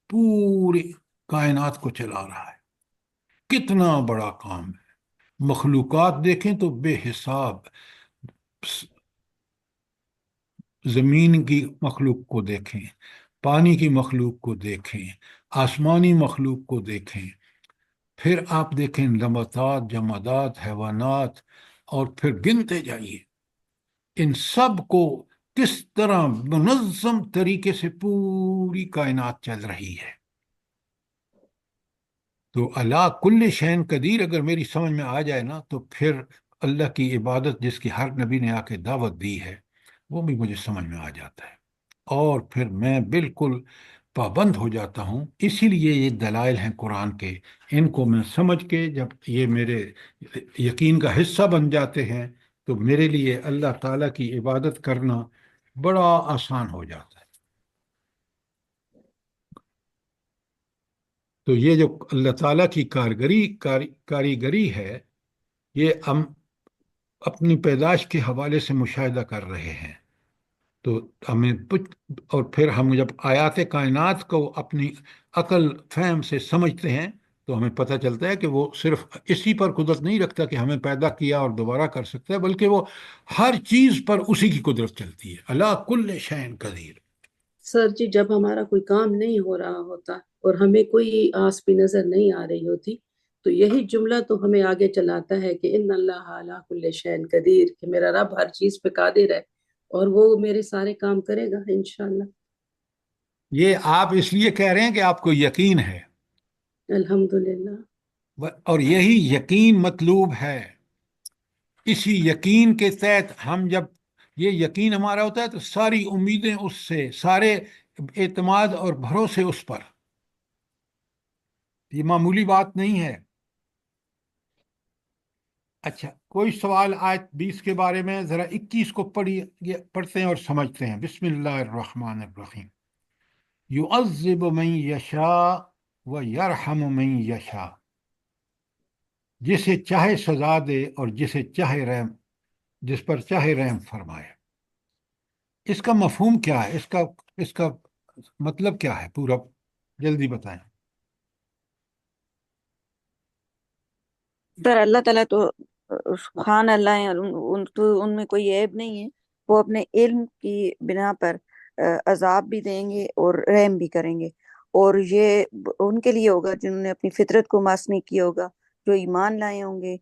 Speaker 2: پوری کائنات کو چلا رہا ہے، کتنا بڑا کام ہے. مخلوقات دیکھیں تو بے حساب، زمین کی مخلوق کو دیکھیں، پانی کی مخلوق کو دیکھیں، آسمانی مخلوق کو دیکھیں، پھر آپ دیکھیں نباتات، جمادات، حیوانات، اور پھر گنتے جائیے ان سب کو کس طرح منظم طریقے سے پوری کائنات چل رہی ہے. تو اللہ کل شیء قدیر اگر میری سمجھ میں آ جائے نا تو پھر اللہ کی عبادت جس کی ہر نبی نے آ کے دعوت دی ہے وہ بھی مجھے سمجھ میں آ جاتا ہے، اور پھر میں بالکل پابند ہو جاتا ہوں. اسی لیے یہ دلائل ہیں قرآن کے، ان کو میں سمجھ کے جب یہ میرے یقین کا حصہ بن جاتے ہیں تو میرے لیے اللہ تعالیٰ کی عبادت کرنا بڑا آسان ہو جاتا ہے. تو یہ جو اللہ تعالیٰ کی کاریگری ہے یہ ہم اپنی پیدائش کے حوالے سے مشاہدہ کر رہے ہیں. تو ہمیں اور پھر ہم جب آیات کائنات کو اپنی عقل فہم سے سمجھتے ہیں تو ہمیں پتہ چلتا ہے کہ وہ صرف اسی پر قدرت نہیں رکھتا کہ ہمیں پیدا کیا اور دوبارہ کر سکتا ہے، بلکہ وہ ہر چیز پر اسی کی قدرت چلتی ہے. اللہ کل شیء قدیر.
Speaker 5: سر جی، جب ہمارا کوئی کام نہیں ہو رہا ہوتا اور ہمیں کوئی آس بھی نظر نہیں آ رہی ہوتی تو یہی جملہ تو ہمیں آگے چلاتا ہے کہ ان اللہ علی کل شیء قدیر، کہ میرا رب ہر چیز پہ قادر ہے اور وہ میرے سارے کام کرے گا انشاءاللہ.
Speaker 2: یہ آپ اس لیے کہہ رہے ہیں کہ آپ کو یقین ہے،
Speaker 5: الحمدللہ.
Speaker 2: اور یہی یقین مطلوب ہے. اسی یقین کے تحت ہم جب یہ یقین ہمارا ہوتا ہے تو ساری امیدیں اس سے، سارے اعتماد اور بھروسے اس پر. یہ معمولی بات نہیں ہے. اچھا، کوئی سوال آیت 20 کے بارے میں؟ ذرا 21 کو پڑھتے ہیں اور سمجھتے ہیں. بسم اللہ الرحمن الرحیم. یعذب من یشاء و یرحم من یشاء. جسے چاہے سزا دے اور جسے چاہے رحم، جس پر چاہے رحم فرمائے. اس کا مفہوم کیا ہے؟ اس کا مطلب کیا ہے پورا؟ جلدی بتائیں.
Speaker 4: سر اللہ تعالیٰ تو سبحان اللہ ہیں، اور ان میں کوئی عیب نہیں ہے. وہ اپنے علم کی بنا پر عذاب بھی دیں گے اور رحم بھی کریں گے، اور یہ ان کے لیے ہوگا جنہوں نے اپنی فطرت کو ماس نہیں کیا ہوگا، جو ایمان لائے ہوں گے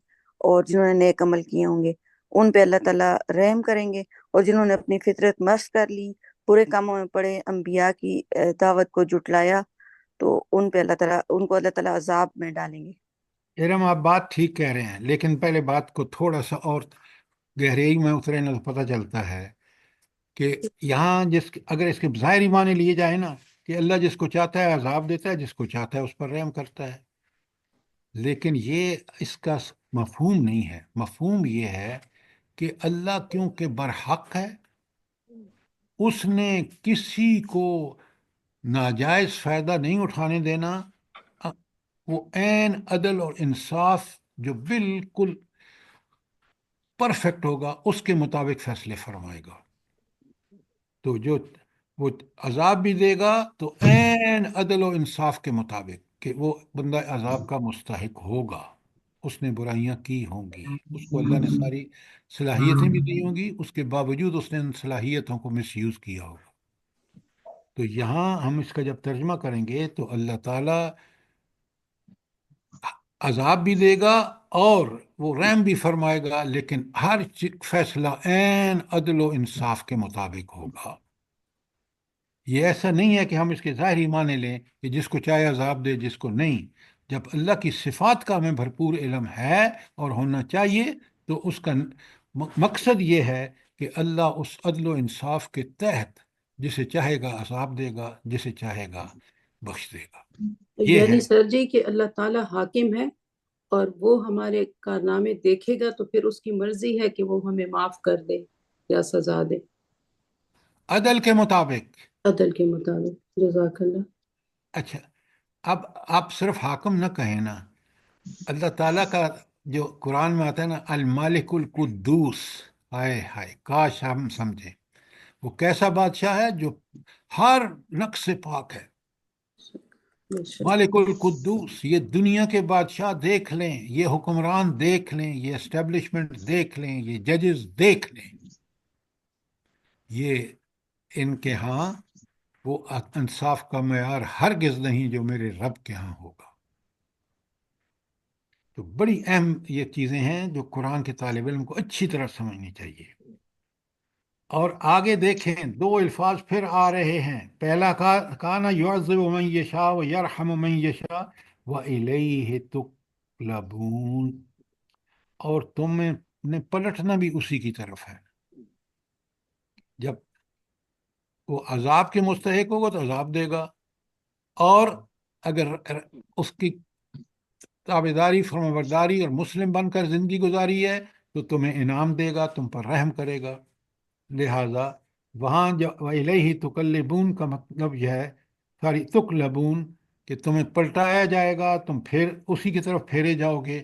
Speaker 4: اور جنہوں نے نیک عمل کیے ہوں گے ان پہ اللہ تعالیٰ رحم کریں گے. اور جنہوں نے اپنی فطرت مست کر لی، برے کاموں میں پڑے، انبیاء کی دعوت کو جھٹلایا، تو ان پہ ان کو اللہ تعالیٰ عذاب میں ڈالیں گے.
Speaker 2: ارم، آپ بات ٹھیک کہہ رہے ہیں، لیکن پہلے بات کو تھوڑا سا اور گہرائی میں اترے نا تو پتہ چلتا ہے کہ یہاں اگر اس کے ظاہری معنی لیے جائیں نا کہ اللہ جس کو چاہتا ہے عذاب دیتا ہے، جس کو چاہتا ہے اس پر رحم کرتا ہے، لیکن یہ اس کا مفہوم نہیں ہے. مفہوم یہ ہے کہ اللہ کیونکہ برحق ہے، اس نے کسی کو ناجائز فائدہ نہیں اٹھانے دینا. وہ عین عدل اور انصاف جو بالکل پرفیکٹ ہوگا اس کے مطابق فیصلے فرمائے گا. تو جو وہ عذاب بھی دے گا تو عین عدل و انصاف کے مطابق کہ وہ بندہ عذاب کا مستحق ہوگا. اس نے برائیاں کی ہوں گی، اس کو اللہ نے ساری صلاحیتیں بھی دی ہوں گی، اس کے باوجود اس نے ان صلاحیتوں کو مس یوز کیا ہوگا. تو یہاں ہم اس کا جب ترجمہ کریں گے تو اللہ تعالیٰ عذاب بھی دے گا اور وہ رحم بھی فرمائے گا، لیکن ہر فیصلہ عین عدل و انصاف کے مطابق ہوگا. یہ ایسا نہیں ہے کہ ہم اس کے ظاہری معنی لیں کہ جس کو چاہے عذاب دے، جس کو نہیں. جب اللہ کی صفات کا ہمیں بھرپور علم ہے اور ہونا چاہیے تو اس کا مقصد یہ ہے کہ اللہ اس عدل و انصاف کے تحت جسے چاہے گا عذاب دے گا، جسے چاہے گا بخش دے گا. یہ
Speaker 5: یعنی
Speaker 2: ہے
Speaker 5: سر جی کہ اللہ تعالیٰ حاکم ہے اور وہ ہمارے کارنامے دیکھے گا تو پھر اس کی مرضی ہے کہ وہ ہمیں معاف کر دے یا سزا دے
Speaker 2: عدل کے مطابق.
Speaker 5: عدل کے مطابق. جزاک اللہ.
Speaker 2: اچھا، اب آپ صرف حاکم نہ کہیں نا. اللہ تعالیٰ کا جو قرآن میں آتا ہے نا المالک القدوس، ہائے ہائے کاش ہم سمجھیں وہ کیسا بادشاہ ہے جو ہر نقص سے پاک ہے.
Speaker 5: بے شک.
Speaker 2: مالک القدوس، یہ دنیا کے بادشاہ دیکھ لیں، یہ حکمران دیکھ لیں، یہ اسٹیبلشمنٹ دیکھ لیں، یہ ججز دیکھ لیں، یہ ان کے ہاں وہ انصاف کا معیار ہرگز نہیں جو میرے رب کے ہاں ہوگا. تو بڑی اہم یہ چیزیں ہیں جو قرآن کے طالب علم کو اچھی طرح سمجھنی چاہیے. اور آگے دیکھیں دو الفاظ پھر آ رہے ہیں. پہلا کانا یعذب من یشاء و یرحم من یشاء و الیہ تقلبون، اور تم نے پلٹنا بھی اسی کی طرف ہے. جب وہ عذاب کے مستحق ہوگا تو عذاب دے گا، اور اگر اس کی تابعداری فرمانبرداری اور مسلم بن کر زندگی گزاری ہے تو تمہیں انعام دے گا، تم پر رحم کرے گا. لہذا وہاں جو الیہ تقلبون کا مطلب یہ ہے ساری تقلبون کہ تمہیں پلٹایا جائے گا، تم پھر اسی کی طرف پھیرے جاؤ گے.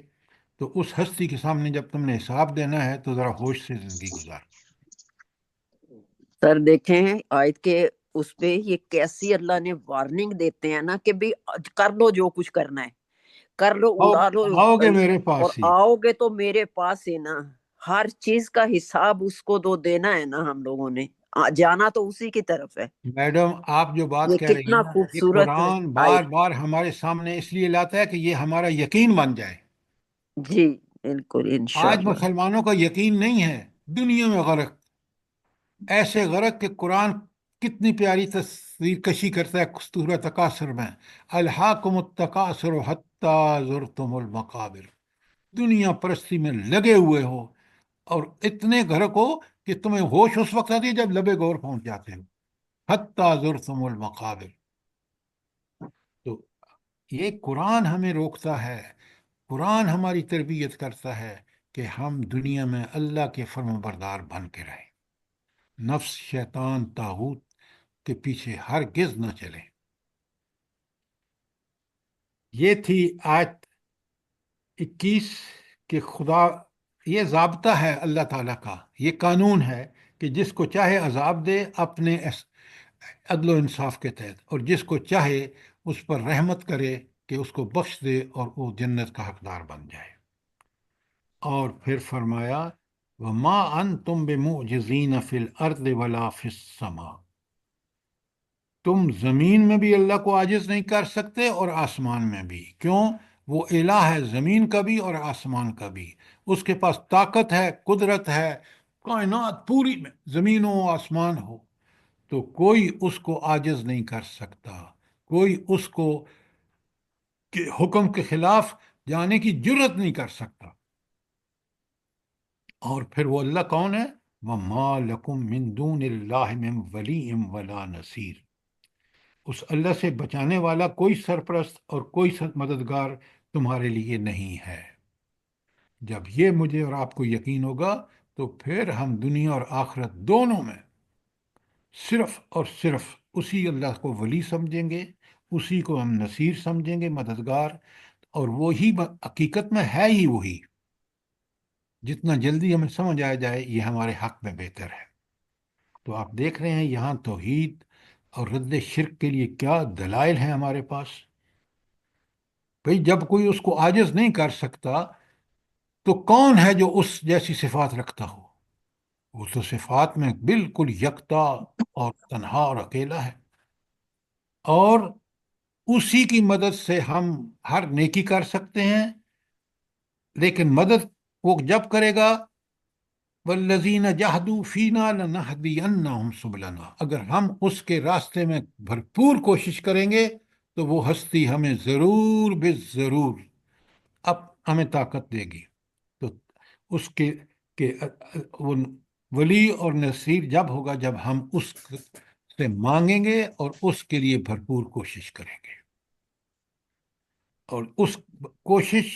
Speaker 2: تو اس ہستی کے سامنے جب تم نے حساب دینا ہے تو ذرا ہوش سے زندگی گزار.
Speaker 7: سر دیکھیں آیت کے اس پہ یہ کیسی اللہ نے وارننگ دیتے ہیں نا کہ بھی کر لو جو کچھ کرنا ہے، کر لو، اڑا لو،
Speaker 2: آؤ گے میرے
Speaker 7: اور
Speaker 2: پاس ہی.
Speaker 7: آؤ گے تو میرے پاس ہی نا. ہر چیز کا حساب اس کو تو دینا ہے نا. ہم لوگوں نے جانا تو اسی کی طرف ہے.
Speaker 2: میڈم آپ جو بات
Speaker 7: یہ
Speaker 2: کہہ رہی ہیں
Speaker 7: کتنا
Speaker 2: نا، یہ
Speaker 7: خوبصورت
Speaker 2: قرآن
Speaker 7: آیت.
Speaker 2: بار بار ہمارے سامنے اس لیے لاتا ہے کہ یہ ہمارا یقین بن جائے.
Speaker 7: جی بالکل
Speaker 2: آج
Speaker 7: انشاءاللہ.
Speaker 2: مسلمانوں کا یقین نہیں ہے، دنیا میں غرق، ایسے غرق کہ قرآن کتنی پیاری تصویر کشی کرتا ہے سورۃ تکاثر میں، الہاکم التکاثر حتی زرتم المقابر. دنیا پرستی میں لگے ہوئے ہو اور اتنے غرق ہو کہ تمہیں ہوش اس وقت آتی ہے جب لبے گور پہنچ جاتے ہو. حتی زرتم المقابر. تو یہ قرآن ہمیں روکتا ہے، قرآن ہماری تربیت کرتا ہے کہ ہم دنیا میں اللہ کے فرم بردار بن کے رہیں، نفس شیطان طاغوت کے پیچھے ہرگز نہ چلیں. یہ تھی آیت 21 کہ خدا، یہ ضابطہ ہے اللہ تعالیٰ کا، یہ قانون ہے کہ جس کو چاہے عذاب دے اپنے عدل و انصاف کے تحت، اور جس کو چاہے اس پر رحمت کرے کہ اس کو بخش دے اور وہ جنت کا حقدار بن جائے. اور پھر فرمایا وَمَا أَنْتُمْ بِمُعْجِزِينَ فِي الْأَرْضِ وَلَا فِي السَّمَاءِ، تم زمین میں بھی اللہ کو عاجز نہیں کر سکتے اور آسمان میں بھی. کیوں؟ وہ الہ ہے زمین کا بھی اور آسمان کا بھی. اس کے پاس طاقت ہے، قدرت ہے، کائنات پوری میں زمین و آسمان ہو تو کوئی اس کو عاجز نہیں کر سکتا، کوئی اس کو حکم کے خلاف جانے کی جرت نہیں کر سکتا. اور پھر وہ اللہ کون ہے؟ وَمَا لَكُم مِّن دُونِ اللَّهِ مِن وَلِيٍّ وَلَا نَصِيرٍ. اس اللہ سے بچانے والا کوئی سرپرست اور کوئی مددگار تمہارے لیے نہیں ہے. جب یہ مجھے اور آپ کو یقین ہوگا تو پھر ہم دنیا اور آخرت دونوں میں صرف اور صرف اسی اللہ کو ولی سمجھیں گے، اسی کو ہم نصیر سمجھیں گے، مددگار، اور وہی حقیقت میں ہے ہی وہی جتنا جلدی ہمیں سمجھ آ جائے یہ ہمارے حق میں بہتر ہے۔ تو آپ دیکھ رہے ہیں یہاں توحید اور رد شرک کے لیے کیا دلائل ہیں ہمارے پاس۔ بھئی جب کوئی اس کو عاجز نہیں کر سکتا تو کون ہے جو اس جیسی صفات رکھتا ہو؟ وہ تو صفات میں بالکل یکتا اور تنہا اور اکیلا ہے، اور اسی کی مدد سے ہم ہر نیکی کر سکتے ہیں، لیکن مدد وہ جب کرے گا والذین جاہدوا فینا لنہدینہم سبلنا، اگر ہم اس کے راستے میں بھرپور کوشش کریں گے تو وہ ہستی ہمیں ضرور بے ضرور اب ہمیں طاقت دے گی۔ تو اس کے وہ ولی اور نصیر جب ہوگا جب ہم اس سے مانگیں گے اور اس کے لیے بھرپور کوشش کریں گے، اور اس کوشش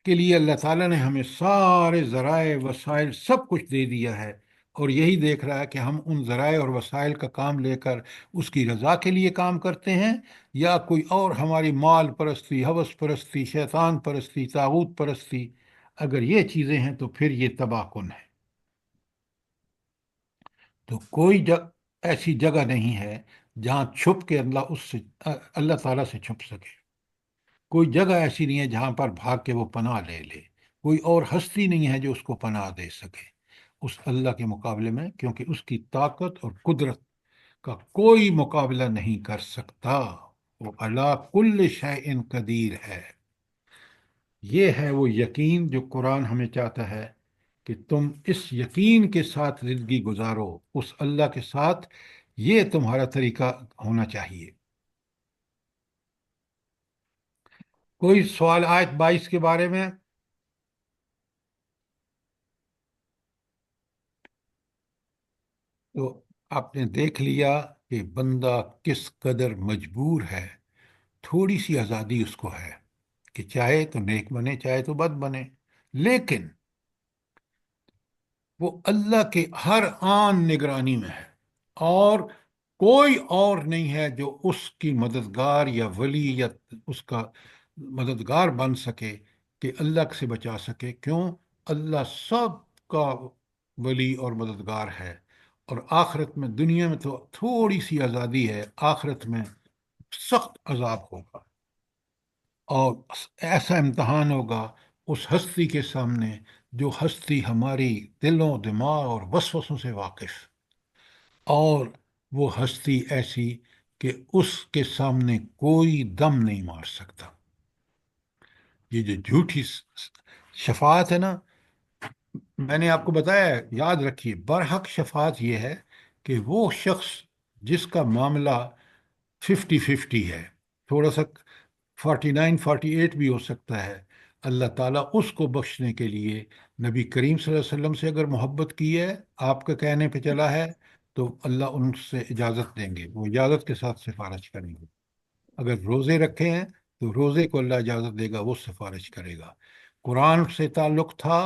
Speaker 2: کے لیے اللہ تعالیٰ نے ہمیں سارے ذرائع وسائل سب کچھ دے دیا ہے، اور یہی دیکھ رہا ہے کہ ہم ان ذرائع اور وسائل کا کام لے کر اس کی رضا کے لیے کام کرتے ہیں، یا کوئی اور ہماری مال پرستی، ہوس پرستی، شیطان پرستی، طاغوت پرستی۔ اگر یہ چیزیں ہیں تو پھر یہ تباہ کن ہے۔ تو کوئی ایسی جگہ نہیں ہے جہاں چھپ کے اللہ تعالیٰ سے چھپ سکے، کوئی جگہ ایسی نہیں ہے جہاں پر بھاگ کے وہ پناہ لے لے، کوئی اور ہستی نہیں ہے جو اس کو پناہ دے سکے اس اللہ کے مقابلے میں، کیونکہ اس کی طاقت اور قدرت کا کوئی مقابلہ نہیں کر سکتا۔ وہ علی کل شیء قدیر ہے۔ یہ ہے وہ یقین جو قرآن ہمیں چاہتا ہے کہ تم اس یقین کے ساتھ زندگی گزارو، اس اللہ کے ساتھ یہ تمہارا طریقہ ہونا چاہیے۔ کوئی سوال آیت 22 کے بارے میں؟ تو آپ نے دیکھ لیا کہ بندہ کس قدر مجبور ہے، تھوڑی سی آزادی اس کو ہے کہ چاہے تو نیک بنے چاہے تو بد بنے، لیکن وہ اللہ کے ہر آن نگرانی میں ہے، اور کوئی اور نہیں ہے جو اس کی مددگار یا ولی یا اس کا مددگار بن سکے کہ اللہ سے بچا سکے۔ کیوں؟ اللہ سب کا ولی اور مددگار ہے، اور آخرت میں، دنیا میں تو تھوڑی سی آزادی ہے، آخرت میں سخت عذاب ہوگا، اور ایسا امتحان ہوگا اس ہستی کے سامنے جو ہستی ہماری دلوں، دماغ اور وسوسوں سے واقف، اور وہ ہستی ایسی کہ اس کے سامنے کوئی دم نہیں مار سکتا۔ یہ جو جھوٹی شفاعت ہے نا، میں نے آپ کو بتایا ہے، یاد رکھیے، برحق شفاعت یہ ہے کہ وہ شخص جس کا معاملہ 50-50 ہے، تھوڑا سا 49-48 بھی ہو سکتا ہے، اللہ تعالیٰ اس کو بخشنے کے لیے نبی کریم صلی اللہ علیہ وسلم سے اگر محبت کی ہے، آپ کے کہنے پہ چلا ہے، تو اللہ ان سے اجازت دیں گے، وہ اجازت کے ساتھ سفارش کریں گے۔ اگر روزے رکھے ہیں تو روزے کو اللہ اجازت دے گا، وہ سفارش کرے گا۔ قرآن سے تعلق تھا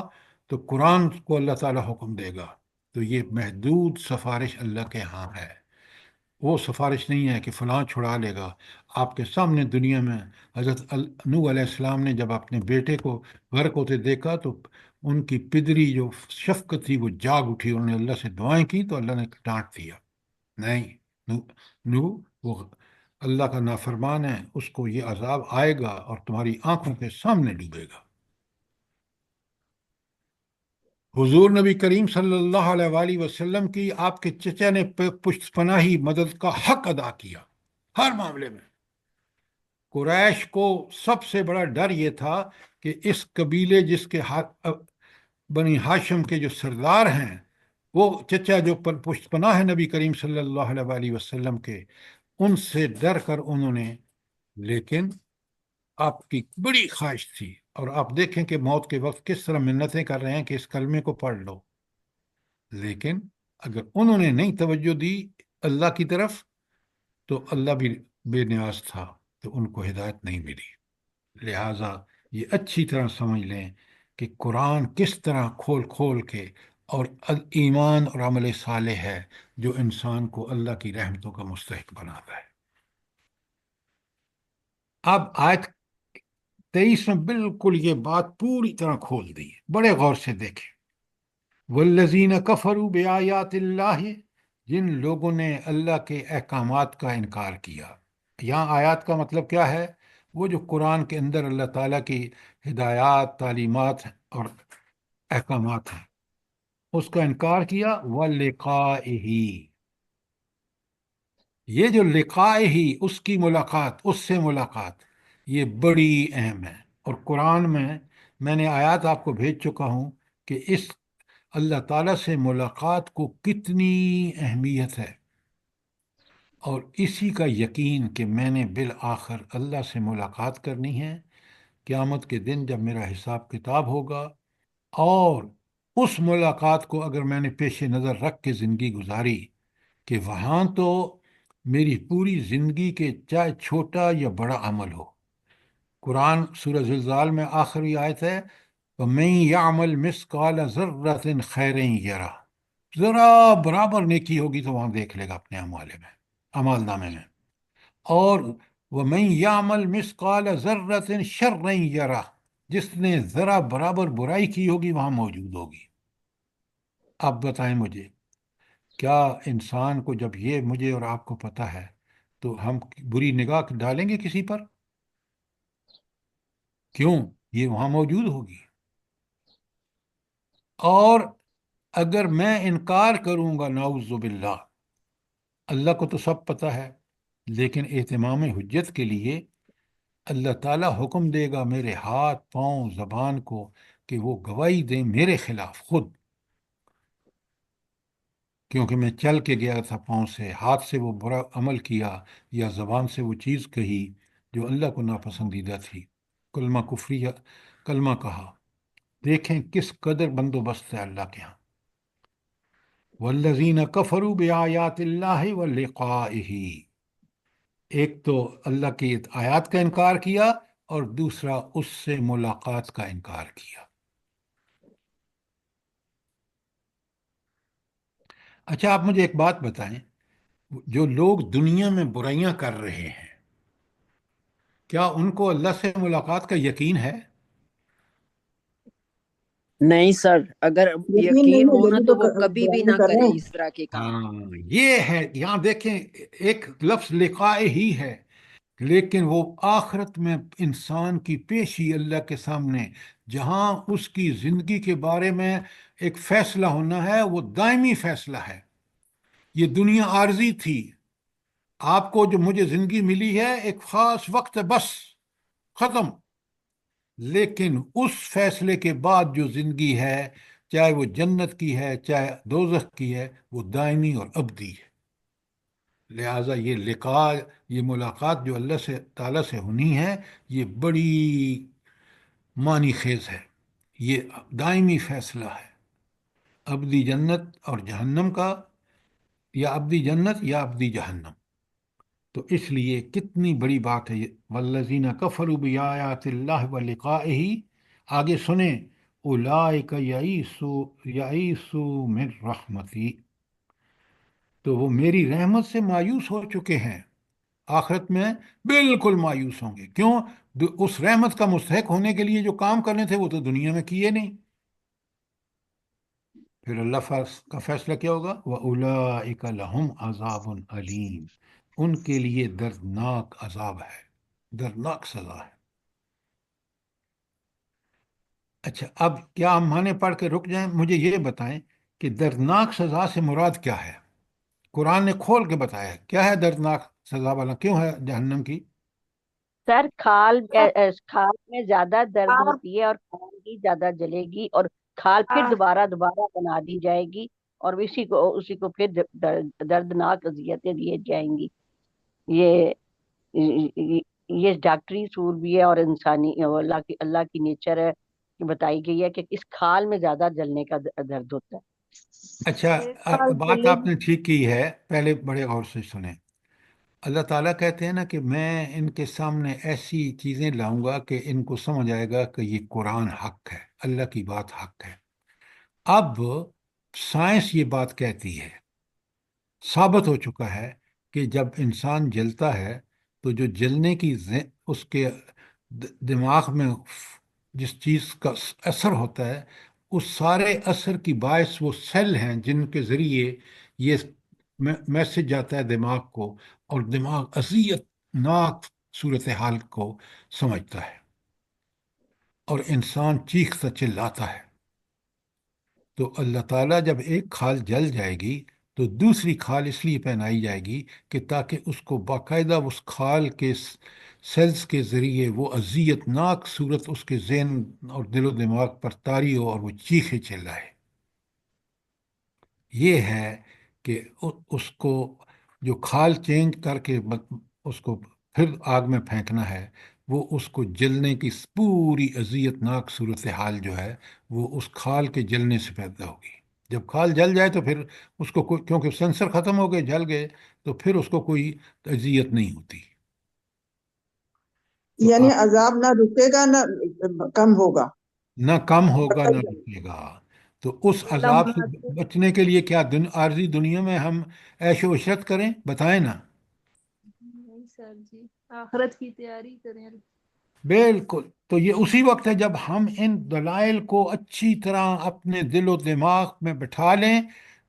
Speaker 2: تو قرآن کو اللہ تعالیٰ حکم دے گا۔ تو یہ محدود سفارش اللہ کے ہاں ہے، وہ سفارش نہیں ہے کہ فلاں چھڑا لے گا۔ آپ کے سامنے دنیا میں حضرت نوح علیہ السلام نے جب اپنے بیٹے کو غرق ہوتے دیکھا تو ان کی پدری جو شفقت تھی وہ جاگ اٹھی، انہوں نے اللہ سے دعائیں کی تو اللہ نے ڈانٹ دیا، نہیں، نوح وہ اللہ کا نافرمان ہے، اس کو یہ عذاب آئے گا اور تمہاری آنکھوں کے سامنے ڈوبے گا۔ حضور نبی کریم صلی اللہ علیہ وآلہ وسلم کی آپ کے چچا نے پشت پناہی مدد کا حق ادا کیا ہر معاملے میں۔ قریش کو سب سے بڑا ڈر یہ تھا کہ اس قبیلے جس کے بنی ہاشم کے جو سردار ہیں، وہ چچا جو پشت پناہ ہے نبی کریم صلی اللہ علیہ وآلہ وسلم کے، ان سے ڈر کر انہوں نے، لیکن آپ کی بڑی خواہش تھی، اور آپ دیکھیں کہ موت کے وقت کس طرح منتیں کر رہے ہیں کہ اس کلمے کو پڑھ لو، لیکن اگر انہوں نے نہیں توجہ دی اللہ کی طرف تو اللہ بھی بے نیاز تھا، تو ان کو ہدایت نہیں ملی۔ لہٰذا یہ اچھی طرح سمجھ لیں کہ قرآن کس طرح کھول کھول کے، اور ایمان اور عمل صالح ہے جو انسان کو اللہ کی رحمتوں کا مستحق بناتا ہے۔ اب آیت 23 میں بالکل یہ بات پوری طرح کھول دی ہے، بڑے غور سے دیکھیں۔ والذین کفروا بآیات اللہ، جن لوگوں نے اللہ کے احکامات کا انکار کیا۔ یہاں آیات کا مطلب کیا ہے؟ وہ جو قرآن کے اندر اللہ تعالیٰ کی ہدایات، تعلیمات اور احکامات ہیں، اس کا انکار کیا۔ وَلِقَائِهِ، یہ جو لقاء ہی، اس کی ملاقات، اس سے ملاقات، یہ بڑی اہم ہے۔ اور قرآن میں نے آیات آپ کو بھیج چکا ہوں کہ اس اللہ تعالیٰ سے ملاقات کو کتنی اہمیت ہے، اور اسی کا یقین کہ میں نے بالآخر اللہ سے ملاقات کرنی ہے قیامت کے دن جب میرا حساب کتاب ہوگا۔ اور اس ملاقات کو اگر میں نے پیش نظر رکھ کے زندگی گزاری کہ وہاں تو میری پوری زندگی کے چاہے چھوٹا یا بڑا عمل ہو، قرآن سورہ زلزال میں آخری آیت ہے وَمَن يَعْمَلْ مِثْقَالَ ذَرَّةٍ خَيْرًا يَرَهُ، ذرا برابر نیکی ہوگی تو وہاں دیکھ لے گا اپنے اعمال نامے میں۔ اور وَمَن يَعْمَلْ مِثْقَالَ ذَرَّةٍ شَرًّا يَرَهُ، جس نے ذرا برابر برائی کی ہوگی وہاں موجود ہوگی۔ اب بتائیں مجھے، کیا انسان کو جب یہ مجھے اور آپ کو پتہ ہے تو ہم بری نگاہ ڈالیں گے کسی پر؟ کیوں؟ یہ وہاں موجود ہوگی۔ اور اگر میں انکار کروں گا، نعوذ باللہ، اللہ کو تو سب پتہ ہے، لیکن اہتمام حجت کے لیے اللہ تعالیٰ حکم دے گا میرے ہاتھ، پاؤں، زبان کو کہ وہ گواہی دیں میرے خلاف خود، کیونکہ میں چل کے گیا تھا پاؤں سے، ہاتھ سے وہ برا عمل کیا، یا زبان سے وہ چیز کہی جو اللہ کو ناپسندیدہ تھی، کلمہ کہا۔ دیکھیں کس قدر بندوبست ہے اللہ کے ہاں۔ والذین کفروا بآیات اللہ ولقائہ، ایک تو اللہ کی آیات کا انکار کیا، اور دوسرا اس سے ملاقات کا انکار کیا۔ اچھا، آپ مجھے ایک بات بتائیں، جو لوگ دنیا میں برائیاں کر رہے ہیں، کیا ان کو اللہ سے ملاقات کا یقین ہے؟
Speaker 7: نہیں سر، اگر
Speaker 3: یقین
Speaker 7: یقین
Speaker 3: نہیں ہے
Speaker 7: ہونا
Speaker 3: جبھی
Speaker 7: تو
Speaker 3: تو
Speaker 7: وہ کبھی بھی
Speaker 3: برائیاں
Speaker 7: نہ
Speaker 3: کر رہے
Speaker 7: کرے
Speaker 3: ہیں۔
Speaker 7: اس طرح کے کام۔
Speaker 2: ہاں، یہ ہے، یہاں دیکھیں ایک لفظ لقائے ہی ہے، لیکن وہ آخرت میں انسان کی پیشی اللہ کے سامنے، جہاں اس کی زندگی کے بارے میں ایک فیصلہ ہونا ہے، وہ دائمی فیصلہ ہے۔ یہ دنیا عارضی تھی، آپ کو جو مجھے زندگی ملی ہے ایک خاص وقت ہے، بس ختم۔ لیکن اس فیصلے کے بعد جو زندگی ہے، چاہے وہ جنت کی ہے چاہے دوزخ کی ہے، وہ دائمی اور ابدی ہے۔ لہٰذا یہ لقاء، یہ ملاقات جو اللہ سے تعالیٰ سے ہونی ہے، یہ بڑی معنی خیز ہے، یہ دائمی فیصلہ ہے، ابدی جنت اور جہنم کا، یا ابدی جنت یا ابدی جہنم۔ تو اس لیے کتنی بڑی بات ہے یہ والذین کفروا بآیات اللہ ولقائہ۔ آگے سنیں، اولئک یئسوا من رحمتی، تو وہ میری رحمت سے مایوس ہو چکے ہیں، آخرت میں بالکل مایوس ہوں گے۔ کیوں؟ اس رحمت کا مستحق ہونے کے لیے جو کام کرنے تھے وہ تو دنیا میں کیے نہیں۔ پھر اللہ کا فیصلہ کیا ہوگا؟ وَأُولَئِكَ لَهُمْ عَذَابٌ عَلِيمٌ، ان کے لیے دردناک عذاب ہے، دردناک سزا ہے۔ اچھا، اب کیا ہم معنی پڑھ کے رک جائیں؟ مجھے یہ بتائیں کہ دردناک سزا سے مراد کیا ہے؟ قرآن نے کھول کے بتایا کیا ہے دردناک سزا والا، کیوں ہے جہنم کی؟
Speaker 8: سر کھال میں زیادہ درد ہوتی ہے اور کھال ہی زیادہ جلے گی، اور کھال پھر دوبارہ بنا دی جائے گی، اور اسی کو پھر دردناک اذیتیں دی جائیں گی۔ یہ یہ ڈاکٹری اصول بھی ہے اور انسانی اللہ کی نیچر ہے کہ بتائی گئی ہے کہ اس کھال میں زیادہ جلنے کا درد ہوتا ہے۔
Speaker 2: اچھا، بات آپ نے ٹھیک کی ہے، پہلے بڑے غور سے سنیں۔ اللہ تعالیٰ کہتے ہیں نا کہ میں ان کے سامنے ایسی چیزیں لاؤں گا کہ ان کو سمجھ آئے گا کہ یہ قرآن حق ہے، اللہ کی بات حق ہے۔ اب سائنس یہ بات کہتی ہے، ثابت ہو چکا ہے کہ جب انسان جلتا ہے تو جو جلنے کی اس کے دماغ میں جس چیز کا اثر ہوتا ہے، اس سارے اثر کی باعث وہ سیل ہیں جن کے ذریعے یہ میسج جاتا ہے دماغ کو، اور دماغ اذیت ناک صورتحال کو سمجھتا ہے اور انسان چیختا چلاتا ہے۔ تو اللہ تعالیٰ جب ایک کھال جل جائے گی تو دوسری کھال اس لیے پہنائی جائے گی کہ تاکہ اس کو باقاعدہ اس کھال کے سیلز کے ذریعے وہ اذیت ناک صورت اس کے ذہن اور دل و دماغ پر طاری ہو اور وہ چیخے چلائے۔ یہ ہے کہ اس کو جو کھال چینج کر کے اس کو پھر آگ میں پھینکنا ہے، وہ اس کو جلنے کی پوری اذیت ناک صورتحال جو ہے وہ اس کھال کے جلنے سے پیدا ہوگی۔ جب کھال جل جائے تو پھر اس کو کیونکہ سینسر ختم ہو گئے، جل گئے، تو پھر اس کو کوئی اذیت نہیں ہوتی۔ تو
Speaker 3: یعنی عذاب نہ رکے گا نہ کم ہوگا،
Speaker 2: نہ کم ہوگا نہ رکے گا۔ تو اس عذاب سے بچنے کے لیے کیا عارضی دنیا میں ہم عیش و عشرت کریں؟ بتائیں نا۔
Speaker 6: نہیں سر جی، آخرت کی تیاری کریں۔
Speaker 2: بالکل، تو یہ اسی وقت ہے جب ہم ان دلائل کو اچھی طرح اپنے دل و دماغ میں بٹھا لیں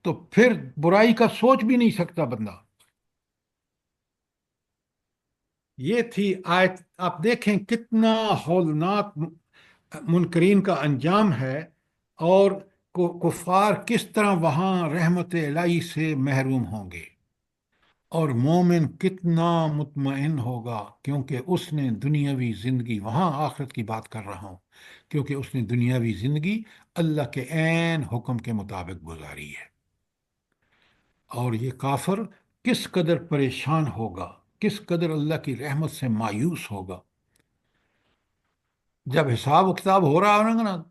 Speaker 2: تو پھر برائی کا سوچ بھی نہیں سکتا بندہ۔ یہ تھی آیت، آپ دیکھیں کتنا ہولناک منکرین کا انجام ہے، اور کفار کس طرح وہاں رحمت الہی سے محروم ہوں گے، اور مومن کتنا مطمئن ہوگا کیونکہ اس نے دنیاوی زندگی، وہاں آخرت کی بات کر رہا ہوں، کیونکہ اس نے دنیاوی زندگی اللہ کے عین حکم کے مطابق گزاری ہے۔ اور یہ کافر کس قدر پریشان ہوگا، کس قدر اللہ کی رحمت سے مایوس ہوگا جب حساب و کتاب ہو رہا ہوگا نا۔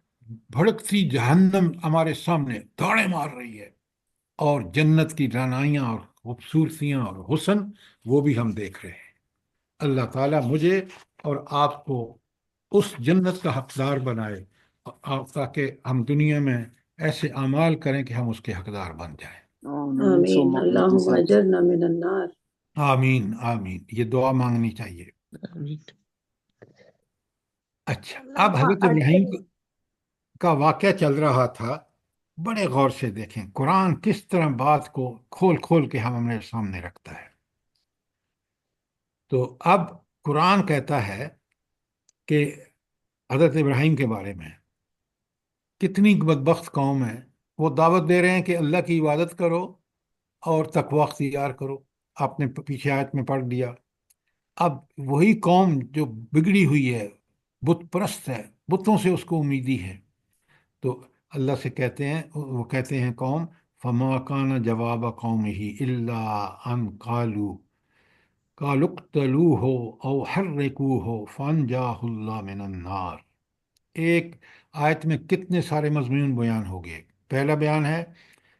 Speaker 2: بھڑکتی جہنم ہمارے سامنے داڑیں مار رہی ہے، اور جنت کی رعنائیاں اور خوبصورتیاں اور حسن وہ بھی ہم دیکھ رہے ہیں۔ اللہ تعالیٰ مجھے اور آپ کو اس جنت کا حقدار بنائے، تاکہ ہم دنیا میں ایسے اعمال کریں کہ ہم اس کے حقدار بن جائیں۔
Speaker 5: آمین، اللہم اجرنا من النار۔
Speaker 2: آمین آمین، یہ دعا مانگنی چاہیے۔ اچھا، اب حضرت ابراہیم کا واقعہ چل رہا تھا، بڑے غور سے دیکھیں قرآن کس طرح بات کو کھول کھول کے ہمارے سامنے رکھتا ہے۔ تو اب قرآن کہتا ہے کہ حضرت ابراہیم کے بارے میں کتنی بدبخت قوم ہے، وہ دعوت دے رہے ہیں کہ اللہ کی عبادت کرو اور تقوی اختیار کرو۔ آپ نے پیچھے آیت میں پڑھ دیا۔ اب وہی قوم جو بگڑی ہوئی ہے، بت پرست ہے، بتوں سے اس کو امیدی ہے، تو اللہ سے کہتے ہیں، وہ کہتے ہیں قوم، فما کان جواب قومہ الا ان قالوا اقتلوہ او حرقوہ فانجاہ اللہ من النار۔ ایک آیت میں کتنے سارے مضمون بیان ہو گئے۔ پہلا بیان ہے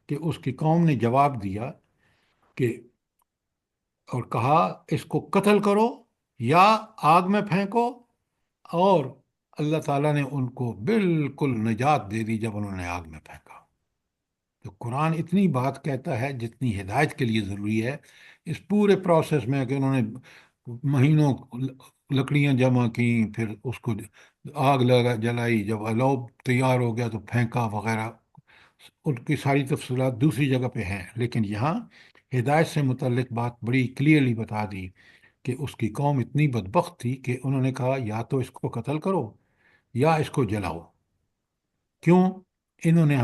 Speaker 2: کہ اس کی قوم نے جواب دیا کہ، اور کہا اس کو قتل کرو یا آگ میں پھینکو، اور اللہ تعالیٰ نے ان کو بالکل نجات دے دی جب انہوں نے آگ میں پھینکا۔ تو قرآن اتنی بات کہتا ہے جتنی ہدایت کے لیے ضروری ہے۔ اس پورے پروسیس میں کہ انہوں نے مہینوں لکڑیاں جمع کیں، پھر اس کو آگ جلائی، جب الاؤ تیار ہو گیا تو پھینکا وغیرہ، ان کی ساری تفصیلات دوسری جگہ پہ ہیں، لیکن یہاں ہدایت سے متعلق بات بڑی کلیئرلی بتا دی کہ اس کی قوم اتنی بدبخت تھی کہ انہوں نے کہا یا تو اس کو قتل کرو یا اس کو جلاؤ۔ کیوں؟ انہوں نے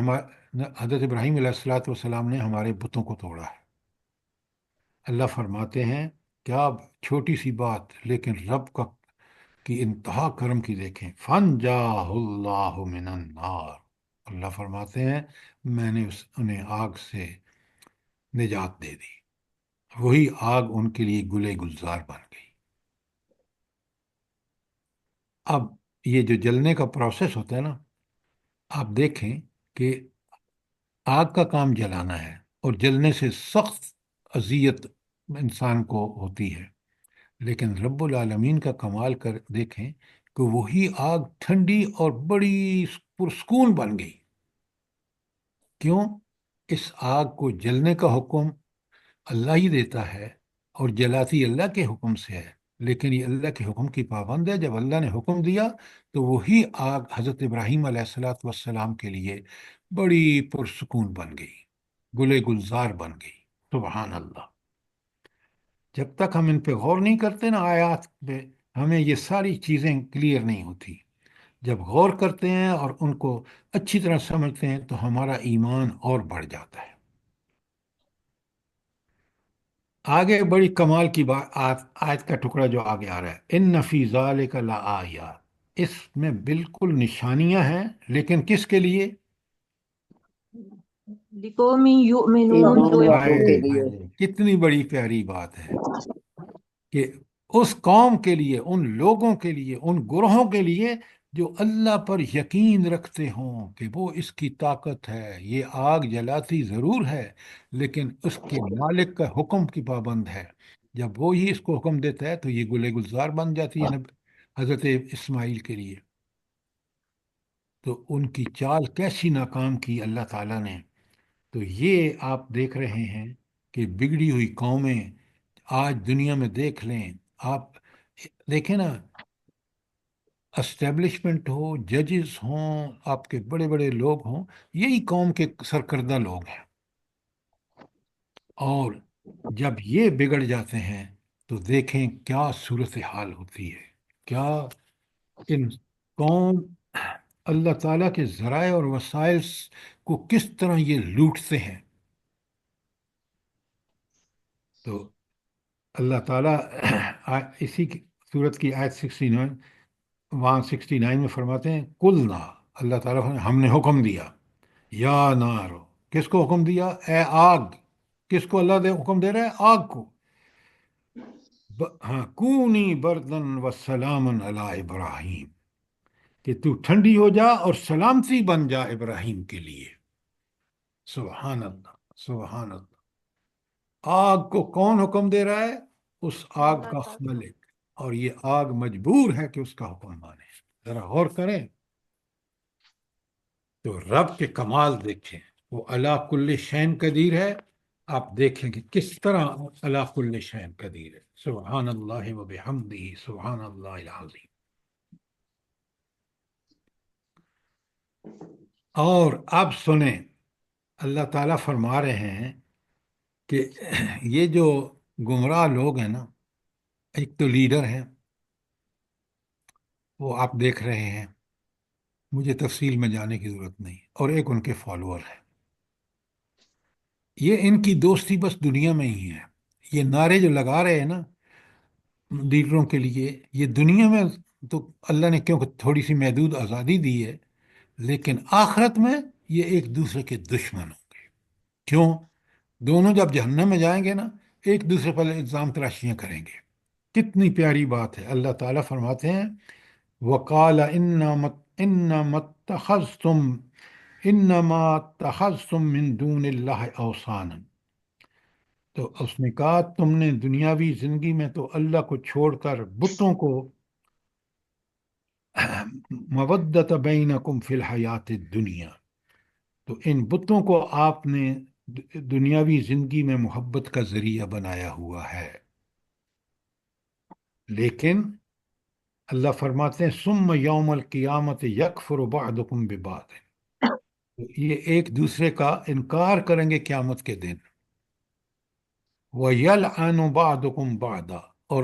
Speaker 2: حضرت ابراہیم علیہ والسلام نے ہمارے بتوں کو توڑا ہے۔ اللہ فرماتے ہیں کیا چھوٹی سی بات، لیکن رب کی انتہا کرم کی دیکھیں، فَانْجَاهُ اللَّهُ مِنَ النَّارِ۔ اللہ فرماتے ہیں میں نے انہیں آگ سے نجات دے دی، وہی آگ ان کے لیے گلے گلزار بن گئی۔ اب یہ جو جلنے کا پروسیس ہوتا ہے نا، آپ دیکھیں کہ آگ کا کام جلانا ہے، اور جلنے سے سخت اذیت انسان کو ہوتی ہے، لیکن رب العالمین کا کمال کر دیکھیں کہ وہی آگ ٹھنڈی اور بڑی پرسکون بن گئی۔ کیوں؟ اس آگ کو جلنے کا حکم اللہ ہی دیتا ہے، اور جلاتی اللہ کے حکم سے ہے، لیکن یہ اللہ کے حکم کی پابند ہے. جب اللہ نے حکم دیا تو وہی آگ حضرت ابراہیم علیہ السلاۃ والسلام کے لیے بڑی پرسکون بن گئی، گلے گلزار بن گئی. سبحان اللہ. جب تک ہم ان پہ غور نہیں کرتے نا آیات پہ، ہمیں یہ ساری چیزیں کلیئر نہیں ہوتی. جب غور کرتے ہیں اور ان کو اچھی طرح سمجھتے ہیں تو ہمارا ایمان اور بڑھ جاتا ہے. آگے بڑی کمال کی بات آیت کا ٹکڑا جو آگے آ رہا ہے، ان فی ذالک لآیات، اس میں بالکل نشانیاں ہیں، لیکن کس کے لیے؟
Speaker 6: لقوم یؤمنون،
Speaker 7: ایمان
Speaker 6: جو
Speaker 7: والوں کے
Speaker 2: ہائے
Speaker 7: لیے.
Speaker 2: ہائے، کتنی بڑی پیاری بات ہے کہ اس قوم کے لیے، ان لوگوں کے لیے، ان گروہوں کے لیے جو اللہ پر یقین رکھتے ہوں کہ وہ اس کی طاقت ہے. یہ آگ جلاتی ضرور ہے لیکن اس کے مالک کا حکم کی پابند ہے. جب وہ ہی اس کو حکم دیتا ہے تو یہ گلے گلزار بن جاتی ہے حضرت اسماعیل کے لیے. تو ان کی چال کیسی ناکام کی اللہ تعالیٰ نے. تو یہ آپ دیکھ رہے ہیں کہ بگڑی ہوئی قومیں آج دنیا میں دیکھ لیں. آپ دیکھیں نا، اسٹیبلشمنٹ ہو، ججز ہوں، آپ کے بڑے بڑے لوگ ہوں، یہی قوم کے سرکردہ لوگ ہیں. اور جب یہ بگڑ جاتے ہیں تو دیکھیں کیا صورتحال ہوتی ہے. کیا ان قوم اللہ تعالیٰ کے ذرائع اور وسائل کو کس طرح یہ لوٹتے ہیں. تو اللہ تعالیٰ اسی صورت کی آیت 69، وہاں 69 میں فرماتے ہیں قلنا، اللہ تعالیٰ ہم نے حکم دیا، یا نارو، کس کو حکم دیا؟ اے آگ. کس کو اللہ حکم دے رہا ہے؟ آگ کو. ہاں، کونی بردن و سلامن علی ابراہیم، کہ تو ٹھنڈی ہو جا اور سلامتی بن جا ابراہیم کے لیے. سبحان اللہ، سبحان اللہ. آگ کو کون حکم دے رہا ہے؟ اس آگ
Speaker 6: اللہ
Speaker 2: کا
Speaker 6: تعالیٰ.
Speaker 2: خالق. اور یہ آگ مجبور ہے کہ اس کا حکم مانے. ذرا غور کریں تو رب کے کمال دیکھیں. وہ علا کل شین قدیر ہے. آپ دیکھیں کہ کس طرح علا کل شین قدیر ہے. سبحان اللہ و بحمدہ، سبحان اللہ العظیم. اور اب سنیں، اللہ تعالیٰ فرما رہے ہیں کہ یہ جو گمراہ لوگ ہیں نا، ایک تو لیڈر ہیں، وہ آپ دیکھ رہے ہیں، مجھے تفصیل میں جانے کی ضرورت نہیں، اور ایک ان کے فالوور ہیں. یہ ان کی دوستی بس دنیا میں ہی ہے. یہ نعرے جو لگا رہے ہیں نا لیڈروں کے لیے، یہ دنیا میں تو اللہ نے کیونکہ تھوڑی سی محدود آزادی دی ہے، لیکن آخرت میں یہ ایک دوسرے کے دشمن ہوں گے. کیوں؟ دونوں جب جہنم میں جائیں گے نا، ایک دوسرے پر الزام تراشیاں کریں گے. کتنی پیاری بات ہے. اللہ تعالیٰ فرماتے ہیں وَقَالَ إِنَّمَا اتَّخَذْتُم مِّن دُونِ اللَّهِ أَوْثَانًا، تو اس نے کہا تم نے دنیاوی زندگی میں تو اللہ کو چھوڑ کر بتوں کو مودت بینکم فی الحیات الدنیا، تو ان بتوں کو آپ نے دنیاوی زندگی میں محبت کا ذریعہ بنایا ہوا ہے. لیکن اللہ فرماتے ہیں ثم یوم القیامت یکفر بعضکم ببعض، یہ ایک دوسرے کا انکار کریں گے قیامت کے دن. وَيَلْعَنُ بَعْضُكُمْ بَعْضًا، اور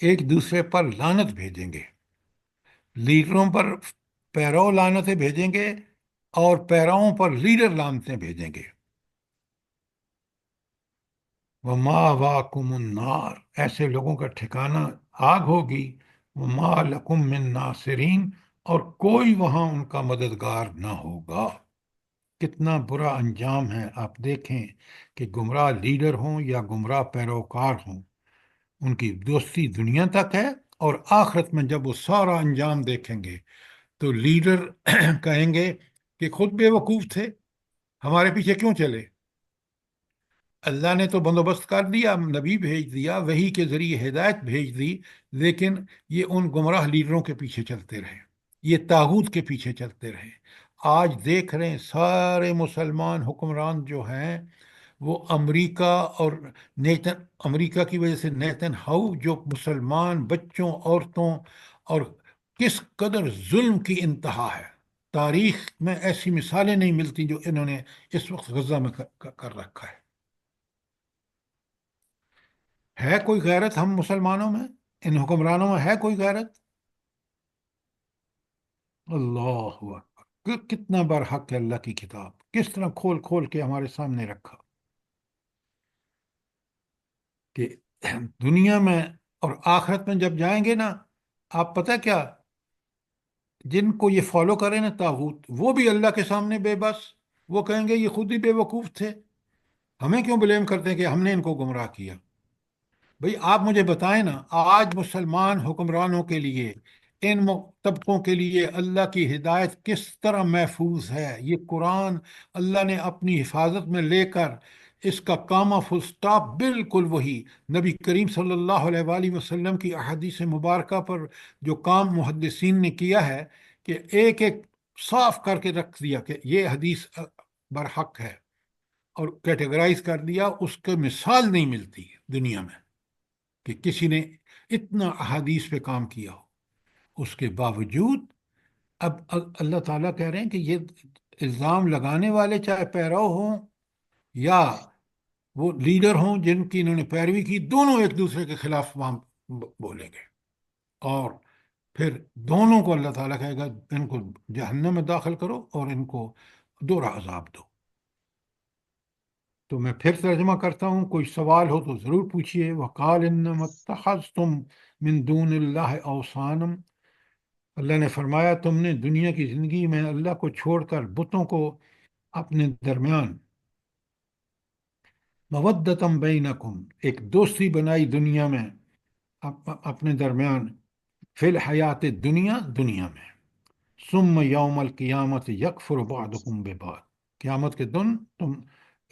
Speaker 2: ایک دوسرے پر لعنت بھیجیں گے. لیڈروں پر پیرو لعنتیں بھیجیں گے اور پیرووں پر لیڈر لعنتیں بھیجیں گے. وَمَأْوَاكُمُ النَّارُ، ایسے لوگوں کا ٹھکانہ آگ ہوگی. وَمَا لَكُم مِّن نَاصِرِينَ، اور کوئی وہاں ان کا مددگار نہ ہوگا. کتنا برا انجام ہے. آپ دیکھیں کہ گمراہ لیڈر ہوں یا گمراہ پیروکار ہوں، ان کی دوستی دنیا تک ہے، اور آخرت میں جب وہ سارا انجام دیکھیں گے تو لیڈر کہیں گے کہ خود بے وقوف تھے، ہمارے پیچھے کیوں چلے؟ اللہ نے تو بندوبست کر دیا، نبی بھیج دیا، وحی کے ذریعے ہدایت بھیج دی، لیکن یہ ان گمراہ لیڈروں کے پیچھے چلتے رہے، یہ طاغوت کے پیچھے چلتے رہے. آج دیکھ رہے ہیں سارے مسلمان حکمران جو ہیں وہ امریکہ اور امریکہ کی وجہ سے نیتن ہاؤ جو مسلمان بچوں، عورتوں اور کس قدر ظلم کی انتہا ہے، تاریخ میں ایسی مثالیں نہیں ملتی جو انہوں نے اس وقت غزہ میں کر رکھا ہے کوئی غیرت ہم مسلمانوں میں، ان حکمرانوں میں ہے کوئی غیرت؟ اللہ اکبر، کتنا برحق ہے اللہ کی کتاب، کس طرح کھول کھول کے ہمارے سامنے رکھا کہ دنیا میں اور آخرت میں جب جائیں گے نا، آپ پتہ کیا، جن کو یہ فالو کریں نا طاغوت، وہ بھی اللہ کے سامنے بے بس، وہ کہیں گے یہ خود ہی بے وقوف تھے، ہمیں کیوں بلیم کرتے ہیں کہ ہم نے ان کو گمراہ کیا؟ بھئی آپ مجھے بتائیں نا، آج مسلمان حکمرانوں کے لیے، ان طبقوں کے لیے اللہ کی ہدایت کس طرح محفوظ ہے؟ یہ قرآن اللہ نے اپنی حفاظت میں لے کر اس کا کامہ فل سٹاپ بالکل وہی نبی کریم صلی اللہ علیہ وآلہ وسلم کی احادیث مبارکہ پر جو کام محدثین نے کیا ہے کہ ایک ایک صاف کر کے رکھ دیا کہ یہ حدیث برحق ہے اور کیٹیگرائز کر دیا، اس کے مثال نہیں ملتی دنیا میں کہ کسی نے اتنا احادیث پہ کام کیا ہو۔ اس کے باوجود اب اللہ تعالیٰ کہہ رہے ہیں کہ یہ الزام لگانے والے چاہے پیرو ہوں یا وہ لیڈر ہوں جن کی انہوں نے پیروی کی، دونوں ایک دوسرے کے خلاف وہاں بولیں گے، اور پھر دونوں کو اللہ تعالیٰ کہے گا ان کو جہنم میں داخل کرو اور ان کو دوہرا عذاب دو۔ تو میں پھر ترجمہ کرتا ہوں، کوئی سوال ہو تو ضرور پوچھیے۔ وقال انما اتخذتم من دون اللہ اوثانا، اللہ نے فرمایا تم نے دنیا کی زندگی میں اللہ کو چھوڑ کر بتوں کو اپنے درمیان، مودتم بینکم، ایک دوستی بنائی دنیا میں اپنے درمیان، فی الحیات دنیا میں، ثم یوم القیامت یکفر بعضکم ببعض، قیامت کے دن تم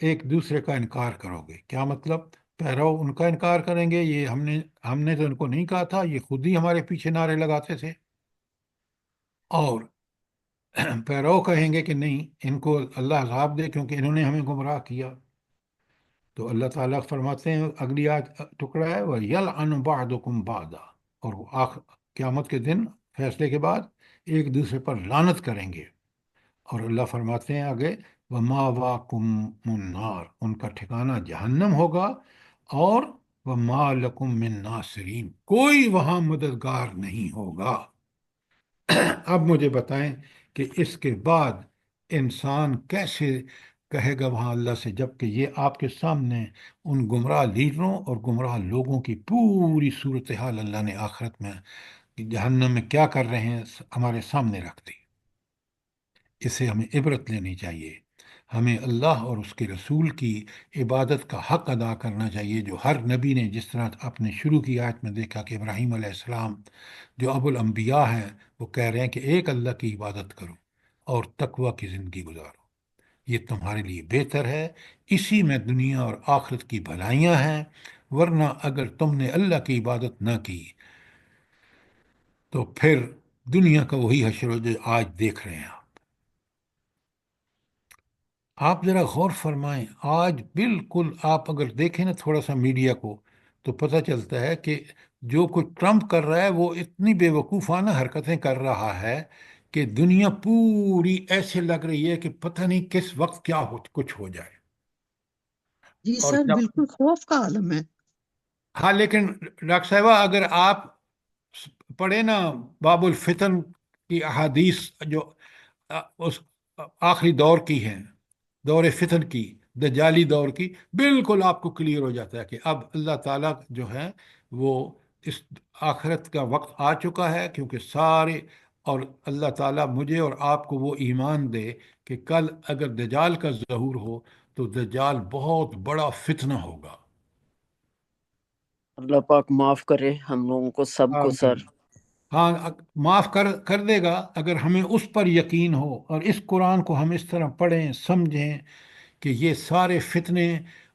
Speaker 2: ایک دوسرے کا انکار کرو گے۔ کیا مطلب؟ پیرو ان کا انکار کریں گے، یہ ہم نے تو ان کو نہیں کہا تھا، یہ خود ہی ہمارے پیچھے نعرے لگاتے تھے، اور پیرو کہیں گے کہ نہیں، ان کو اللہ عذاب دے کیونکہ انہوں نے ہمیں گمراہ کیا۔ تو اللہ تعالیٰ فرماتے ہیں، اگلی آیت ٹکڑا ہے، وَيَلْعَنُ بَعْضُكُمْ بَعْضًا، اور وہ قیامت کے دن فیصلے کے بعد ایک دوسرے پر لعنت کریں گے۔ اور اللہ فرماتے ہیں آگے، وَمَأْوَاكُمُ النَّارُ، ان کا ٹھکانہ جہنم ہوگا، اور وَمَا لَكُم مِّن نَاصِرِينَ، کوئی وہاں مددگار نہیں ہوگا۔ اب مجھے بتائیں کہ اس کے بعد انسان کیسے کہے گا وہاں اللہ سے، جب کہ یہ آپ کے سامنے ان گمراہ لیڈروں اور گمراہ لوگوں کی پوری صورتحال اللہ نے آخرت میں جہنم میں کیا کر رہے ہیں ہمارے سامنے رکھ دی۔ اس سے ہمیں عبرت لینی چاہیے، ہمیں اللہ اور اس کے رسول کی عبادت کا حق ادا کرنا چاہیے، جو ہر نبی نے، جس طرح آپ نے شروع کی آیت میں دیکھا کہ ابراہیم علیہ السلام جو ابو الانبیاء ہیں، وہ کہہ رہے ہیں کہ ایک اللہ کی عبادت کرو اور تقوی کی زندگی گزارو، یہ تمہارے لیے بہتر ہے، اسی میں دنیا اور آخرت کی بھلائیاں ہیں، ورنہ اگر تم نے اللہ کی عبادت نہ کی تو پھر دنیا کا وہی حشر جو آج دیکھ رہے ہیں آپ ذرا غور فرمائیں۔ آج بالکل آپ اگر دیکھیں نا تھوڑا سا میڈیا کو، تو پتہ چلتا ہے کہ جو کچھ ٹرمپ کر رہا ہے وہ اتنی بے وقوفانہ حرکتیں کر رہا ہے کہ دنیا پوری ایسے لگ رہی ہے کہ پتہ نہیں کس وقت کیا کچھ ہو جائے۔
Speaker 1: جی
Speaker 2: اور
Speaker 1: سر،
Speaker 2: جب
Speaker 1: بالکل خوف کا عالم ہے۔
Speaker 2: ہاں، لیکن ڈاکٹر صاحبہ اگر آپ پڑھیں نا باب الفتن کی احادیث جو اس آخری دور کی ہیں، دور فتن کی، دجالی دور کی، بالکل آپ کو کلیئر ہو جاتا ہے کہ اب اللہ تعالیٰ جو ہے وہ اس آخرت کا وقت آ چکا ہے، کیونکہ سارے، اور اللہ تعالیٰ مجھے اور آپ کو وہ ایمان دے کہ کل اگر دجال کا ظہور ہو تو دجال بہت بڑا فتنہ ہوگا۔
Speaker 7: اللہ پاک معاف کرے ہم لوگوں کو سب کو سر۔
Speaker 2: آمین۔ ہاں، معاف کر دے گا اگر ہمیں اس پر یقین ہو، اور اس قرآن کو ہم اس طرح پڑھیں سمجھیں کہ یہ سارے فتنے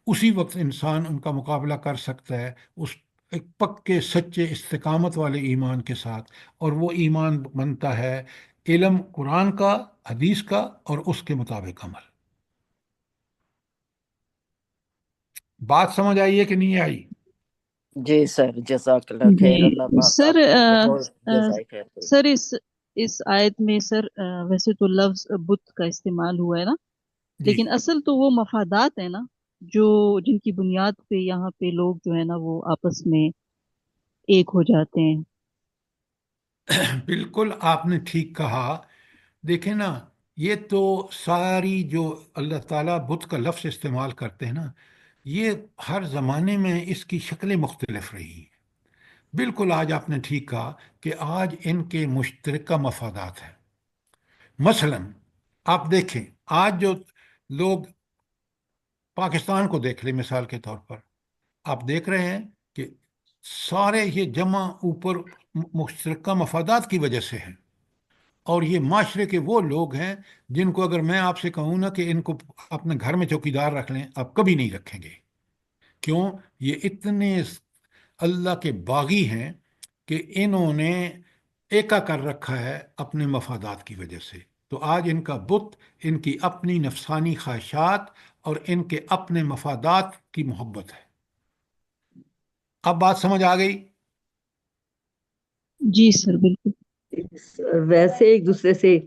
Speaker 2: اسی وقت انسان ان کا مقابلہ کر سکتا ہے، اس ایک پکے سچے استقامت والے ایمان کے ساتھ، اور وہ ایمان بنتا ہے علم قرآن کا، حدیث کا، اور اس کے مطابق عمل۔ بات سمجھ آئی ہے کہ نہیں آئی؟
Speaker 7: جی سر، جزاک اللہ خیر، اللہ
Speaker 9: جی
Speaker 7: پاک
Speaker 9: سر،
Speaker 7: آپ کو بہت جزائے خیر دے۔
Speaker 9: سر اس آیت میں سر ویسے تو لفظ بت کا استعمال ہوا ہے نا،
Speaker 2: جی
Speaker 9: لیکن اصل تو وہ مفادات ہیں نا، جن کی بنیاد پہ یہاں پہ لوگ جو ہے نا وہ آپس میں ایک ہو جاتے ہیں۔
Speaker 2: بالکل آپ نے ٹھیک کہا۔ دیکھیں نا، یہ تو ساری جو اللہ تعالیٰ بت کا لفظ استعمال کرتے ہیں نا، یہ ہر زمانے میں اس کی شکلیں مختلف رہی ہیں۔ بالکل آج آپ نے ٹھیک کہا کہ آج ان کے مشترکہ مفادات ہیں۔ مثلا آپ دیکھیں، آج جو لوگ پاکستان کو دیکھ لیں مثال کے طور پر، آپ دیکھ رہے ہیں کہ سارے یہ جمع اوپر مشترکہ مفادات کی وجہ سے ہیں، اور یہ معاشرے کے وہ لوگ ہیں جن کو اگر میں آپ سے کہوں نا کہ ان کو اپنے گھر میں چوکیدار رکھ لیں، آپ کبھی نہیں رکھیں گے۔ کیوں؟ یہ اتنے اللہ کے باغی ہیں کہ انہوں نے ایکا کر رکھا ہے اپنے مفادات کی وجہ سے۔ تو آج ان کا بت ان کی اپنی نفسانی خواہشات اور ان کے اپنے مفادات کی محبت ہے۔ اب بات سمجھ آ گئی؟
Speaker 9: جی سر بالکل۔
Speaker 10: ویسے ایک دوسرے سے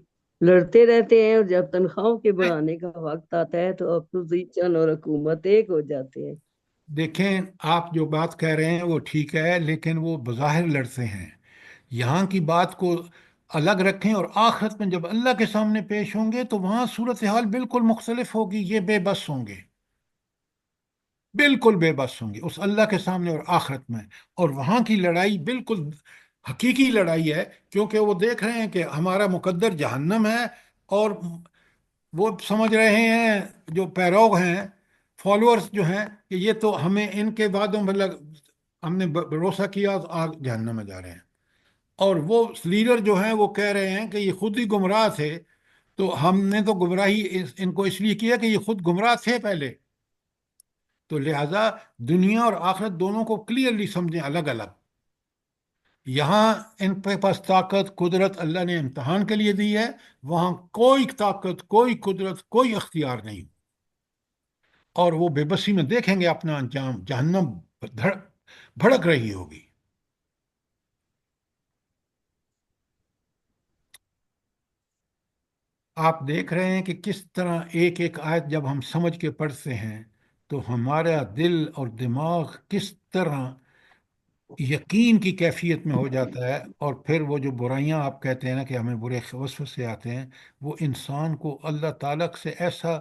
Speaker 10: لڑتے رہتے ہیں، اور جب تنخواہوں کے بڑھانے کا وقت آتا ہے تو اپوزیشن اور حکومت ایک ہو جاتے ہیں۔
Speaker 2: دیکھیں، آپ جو بات کہہ رہے ہیں وہ ٹھیک ہے، لیکن وہ بظاہر لڑتے ہیں۔ یہاں کی بات کو الگ رکھیں، اور آخرت میں جب اللہ کے سامنے پیش ہوں گے تو وہاں صورتحال بالکل مختلف ہوگی۔ یہ بے بس ہوں گے، بالکل بے بس ہوں گے اس اللہ کے سامنے اور آخرت میں، اور وہاں کی لڑائی بالکل حقیقی لڑائی ہے، کیونکہ وہ دیکھ رہے ہیں کہ ہمارا مقدر جہنم ہے، اور وہ سمجھ رہے ہیں جو پیروگ ہیں، فالوورز جو ہیں، کہ یہ تو ہمیں ان کے بعدوں مطلب ہم نے بھروسہ کیا تو آگ جہنم میں جا رہے ہیں۔ اور وہ لیڈر جو ہیں وہ کہہ رہے ہیں کہ یہ خود ہی گمراہ تھے، تو ہم نے تو گمراہی ان کو اس لیے کیا کہ یہ خود گمراہ تھے پہلے۔ تو لہذا دنیا اور آخرت دونوں کو کلیئرلی سمجھیں الگ الگ۔ یہاں ان کے پاس طاقت قدرت اللہ نے امتحان کے لیے دی ہے، وہاں کوئی طاقت کوئی قدرت کوئی اختیار نہیں، اور وہ بے بسی میں دیکھیں گے اپنا انجام، جہنم بھڑک رہی ہوگی۔ آپ دیکھ رہے ہیں کہ کس طرح ایک ایک آیت جب ہم سمجھ کے پڑھتے ہیں تو ہمارا دل اور دماغ کس طرح یقین کی کیفیت میں ہو جاتا ہے، اور پھر وہ جو برائیاں آپ کہتے ہیں نا کہ ہمیں برے وسوسے آتے ہیں، وہ انسان کو اللہ تعالیٰ سے ایسا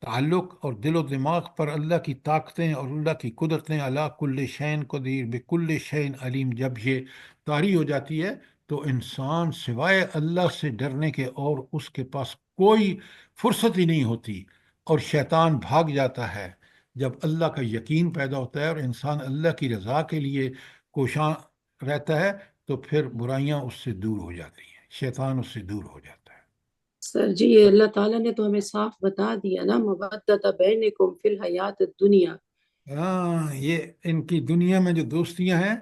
Speaker 2: تعلق اور دل و دماغ پر اللہ کی طاقتیں اور اللہ کی قدرتیں، اللہ کل شین قدیر بکل شین علیم، جب یہ طاری ہو جاتی ہے تو انسان سوائے اللہ سے ڈرنے کے اور اس کے پاس کوئی فرصت ہی نہیں ہوتی، اور شیطان بھاگ جاتا ہے۔ جب اللہ کا یقین پیدا ہوتا ہے اور انسان اللہ کی رضا کے لیے کوشاں رہتا ہے تو پھر برائیاں اس سے دور ہو جاتی ہیں، شیطان اس سے دور ہو جاتا ہے۔
Speaker 5: سر جی، یہ اللہ تعالیٰ نے تو ہمیں صاف بتا دیا نا، مودۃ بینکم فی الحیات الدنیا۔
Speaker 2: ہاں، یہ ان کی دنیا میں جو دوستیاں ہیں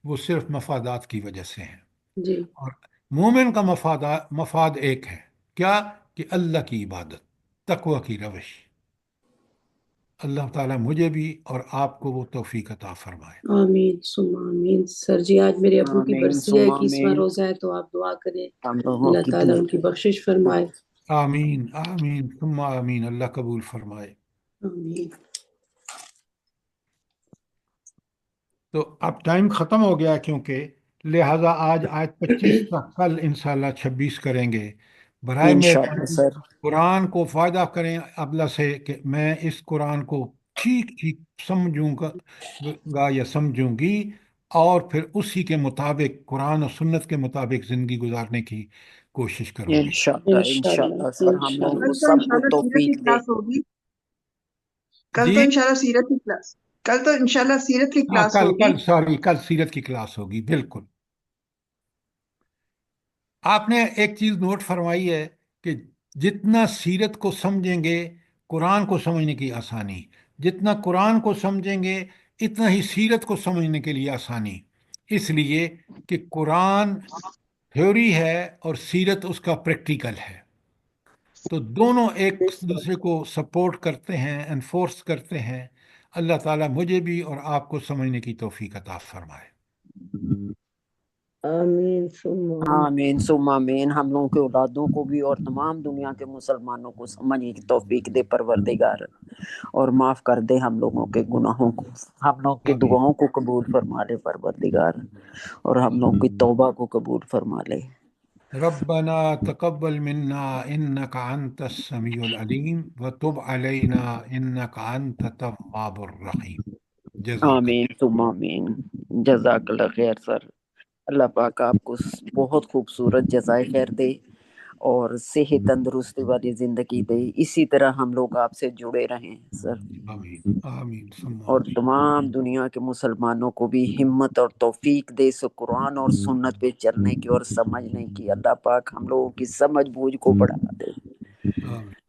Speaker 2: وہ صرف مفادات کی وجہ سے ہیں،
Speaker 5: جی
Speaker 2: اور مومن کا مفاد ایک ہے، کیا؟ کہ اللہ کی عبادت، تقوی کی روش۔ اللہ تعالیٰ مجھے بھی اور آپ کو وہ توفیق عطا فرمائے۔
Speaker 5: آمین ثم آمین۔ سر جی، آج میرے ابو کی
Speaker 7: آمین
Speaker 5: برسی ہے،
Speaker 7: ثم
Speaker 5: 21واں
Speaker 7: آمین۔
Speaker 5: روزہ ہے، تو آپ دعا کریں
Speaker 7: ہم لوگوں
Speaker 5: اللہ
Speaker 7: کی
Speaker 5: تعالیٰ ان کی بخشش فرمائے۔
Speaker 2: آمین آمین ثم آمین، اللہ قبول فرمائے۔
Speaker 5: آمین۔
Speaker 2: تو اب ٹائم ختم ہو گیا، کیونکہ لہذا آج آیت 25 کا کل انشاءاللہ 26 کریں گے۔ برائے
Speaker 7: انشاءاللہ
Speaker 2: مہربانی
Speaker 7: سر۔
Speaker 2: قرآن کو فائدہ کریں ابلا سے کہ میں اس قرآن کو ٹھیک ٹھیک سمجھوں گا یا سمجھوں گی، اور پھر اسی کے مطابق قرآن و سنت کے مطابق زندگی گزارنے کی کوشش کروں گی۔
Speaker 7: انشاءاللہ
Speaker 5: انشاءاللہ
Speaker 7: انشاءاللہ سر، ہم لوگوں
Speaker 5: انشاءاللہ۔
Speaker 7: کو
Speaker 3: کل تو
Speaker 7: سب کو
Speaker 3: انشاءاللہ سیرت کی
Speaker 7: توفیق دے۔
Speaker 3: کلاس ہوگی، کل
Speaker 2: جی
Speaker 3: تو انشاءاللہ سیرت کی کلاس، کل تو انشاءاللہ سیرت کی
Speaker 2: ہاں،
Speaker 3: کلاس
Speaker 2: کل
Speaker 3: ہوگی۔
Speaker 2: کل سوری، کل سیرت کی کلاس ہوگی، بالکل۔ آپ نے ایک چیز نوٹ فرمائی ہے کہ جتنا سیرت کو سمجھیں گے قرآن کو سمجھنے کی آسانی، جتنا قرآن کو سمجھیں گے اتنا ہی سیرت کو سمجھنے کے لیے آسانی، اس لیے کہ قرآن تھیوری ہے اور سیرت اس کا پریکٹیکل ہے، تو دونوں ایک دوسرے کو سپورٹ کرتے ہیں، انفورس کرتے ہیں۔ اللہ تعالیٰ مجھے بھی اور آپ کو سمجھنے کی توفیق عطا فرمائے.
Speaker 10: آمین ثم
Speaker 7: آمین ثم آمین. ہم لوگوں کے اولادوں کو بھی اور تمام دنیا کے مسلمانوں کو سمجھنے کی توفیق دے پروردگار، اور معاف کر دے ہم لوگوں کے گناہوں کو، ہم لوگوں کی
Speaker 2: آمین.
Speaker 7: دعاؤں کو قبول فرما لے پروردگار، اور ہم لوگوں کی توبہ کو قبول فرما لے.
Speaker 2: ربنا تقبل منا انك انت السميع العليم وتب علينا انك انت التواب الرحيم. جزاک
Speaker 7: آمین ثم آمین. جزاک اللہ خیر سر. اللہ پاک آپ کو بہت خوبصورت جزائے خیر دے اور صحت تندرستی والی زندگی دے. اسی طرح ہم لوگ آپ سے جڑے رہیں سر،
Speaker 2: آمین آمین ثم
Speaker 7: اور
Speaker 2: آمین.
Speaker 7: تمام دنیا کے مسلمانوں کو بھی ہمت اور توفیق دے سو قرآن اور سنت پہ چلنے کی اور سمجھنے کی. اللہ پاک ہم لوگوں کی سمجھ بوجھ کو بڑھا دے.
Speaker 2: آمین.